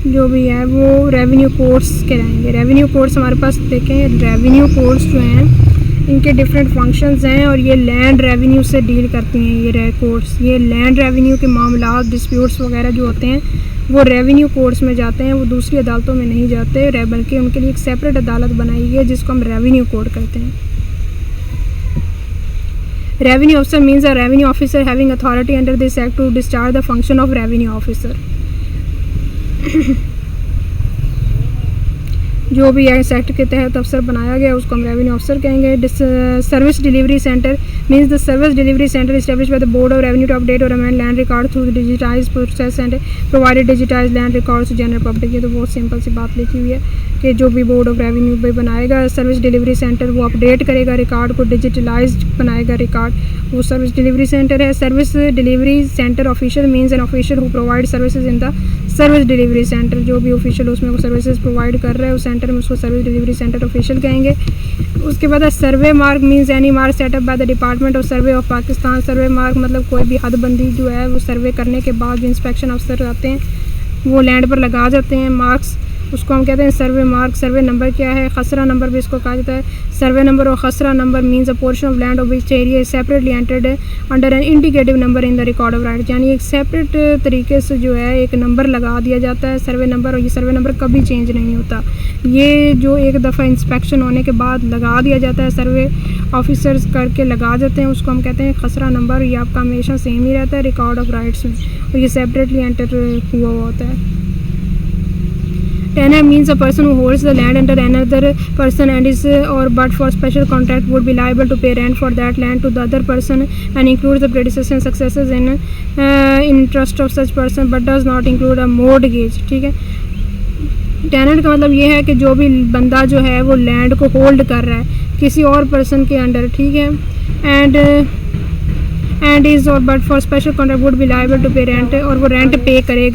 जो भी है वो रेवेन्यू कोड्स कहलाएंगे। रेवेन्यू कोड्स हमारे पास देखें, रेवेन्यू कोड्स जो हैं इनके डिफरेंट फंक्शंस हैं और ये लैंड रेवेन्यू से डील करती हैं। ये कोड्स ये लैंड रेवेन्यू के मामला, डिस्प्यूट्स वगैरह जो होते हैं वो रेवेन्यू कोड्स में जाते हैं, वो दूसरी अदालतों में नहीं जाते, बल्कि उनके लिए एक सेपरेट अदालत बनाई गई है जिसको हम रेवेन्यू कोड कहते हैं। Revenue officer means a revenue officer having authority under this act to discharge the function of revenue officer. जो भी इस एक्ट के तहत अफसर बनाया गया उसको हम रेवेन्यू ऑफिसर कहेंगे। Service delivery centre means the service delivery centre establish by the board of revenue to update or amend land record through digitise process and provided digitise land records to general public. ये तो बहुत simple सी बात लिखी हुई है कि जो भी बोर्ड ऑफ रेवेन्यू पे बनाएगा सर्विस डिलीवरी सेंटर वो अपडेट करेगा रिकॉर्ड को, डिजिटलाइज बनाएगा रिकॉर्ड, वो सर्विस डिलीवरी सेंटर है। Service delivery centre official means an official who provide services in the service delivery centre. जो भी ऑफिशियल उसमें वो सर्विसेज प्रोवाइड कर रहा है उस सेंटर में उसको सर्विस डिलीवरी सेंटर ऑफिशियल कहेंगे। उसके बाद survey mark means any mark setup by the department of survey of Pakistan. Survey mark मतलब कोई भी हदबंदी जो है वो सर्वे करने के बाद जो इंस्पेक्शन अफसर आते हैं वो लैंड पर लगा जाते हैं मार्क्स, उसको हम कहते हैं सर्वे मार्क। सर्वे नंबर क्या है? खसरा नंबर भी इसको कहा जाता है। सर्वे नंबर और khasra number means a portion of land of which area is separately entered under an indicative number in the record of right. यानी एक सेपरेट तरीके से जो है एक नंबर लगा दिया जाता है सर्वे नंबर, और ये सर्वे नंबर कभी चेंज नहीं होता। ये जो एक दफ़ा इंस्पेक्शन होने के बाद लगा दिया जाता है, सर्वे ऑफिसर्स करके लगा जाते हैं, उसको हम कहते हैं खसरा नंबर। ये आपका हमेशा सेम ही रहता है रिकॉर्ड ऑफ राइट्स में, और ये सेपरेटली एंटर हुआ होता है। Tenant means a person who holds the land under another person and is or but for special contract would be liable to pay rent for that land to the other person and includes the predecessors and successors in interest of such person but does not include a mortgage। ठीक है, tenant का मतलब ये है कि जो भी बंदा जो है वो लैंड को होल्ड कर रहा है किसी और पर्सन के अंडर, ठीक है, एंड इज और but for special contract would be liable to pay rent, और वो रेंट पे करेगा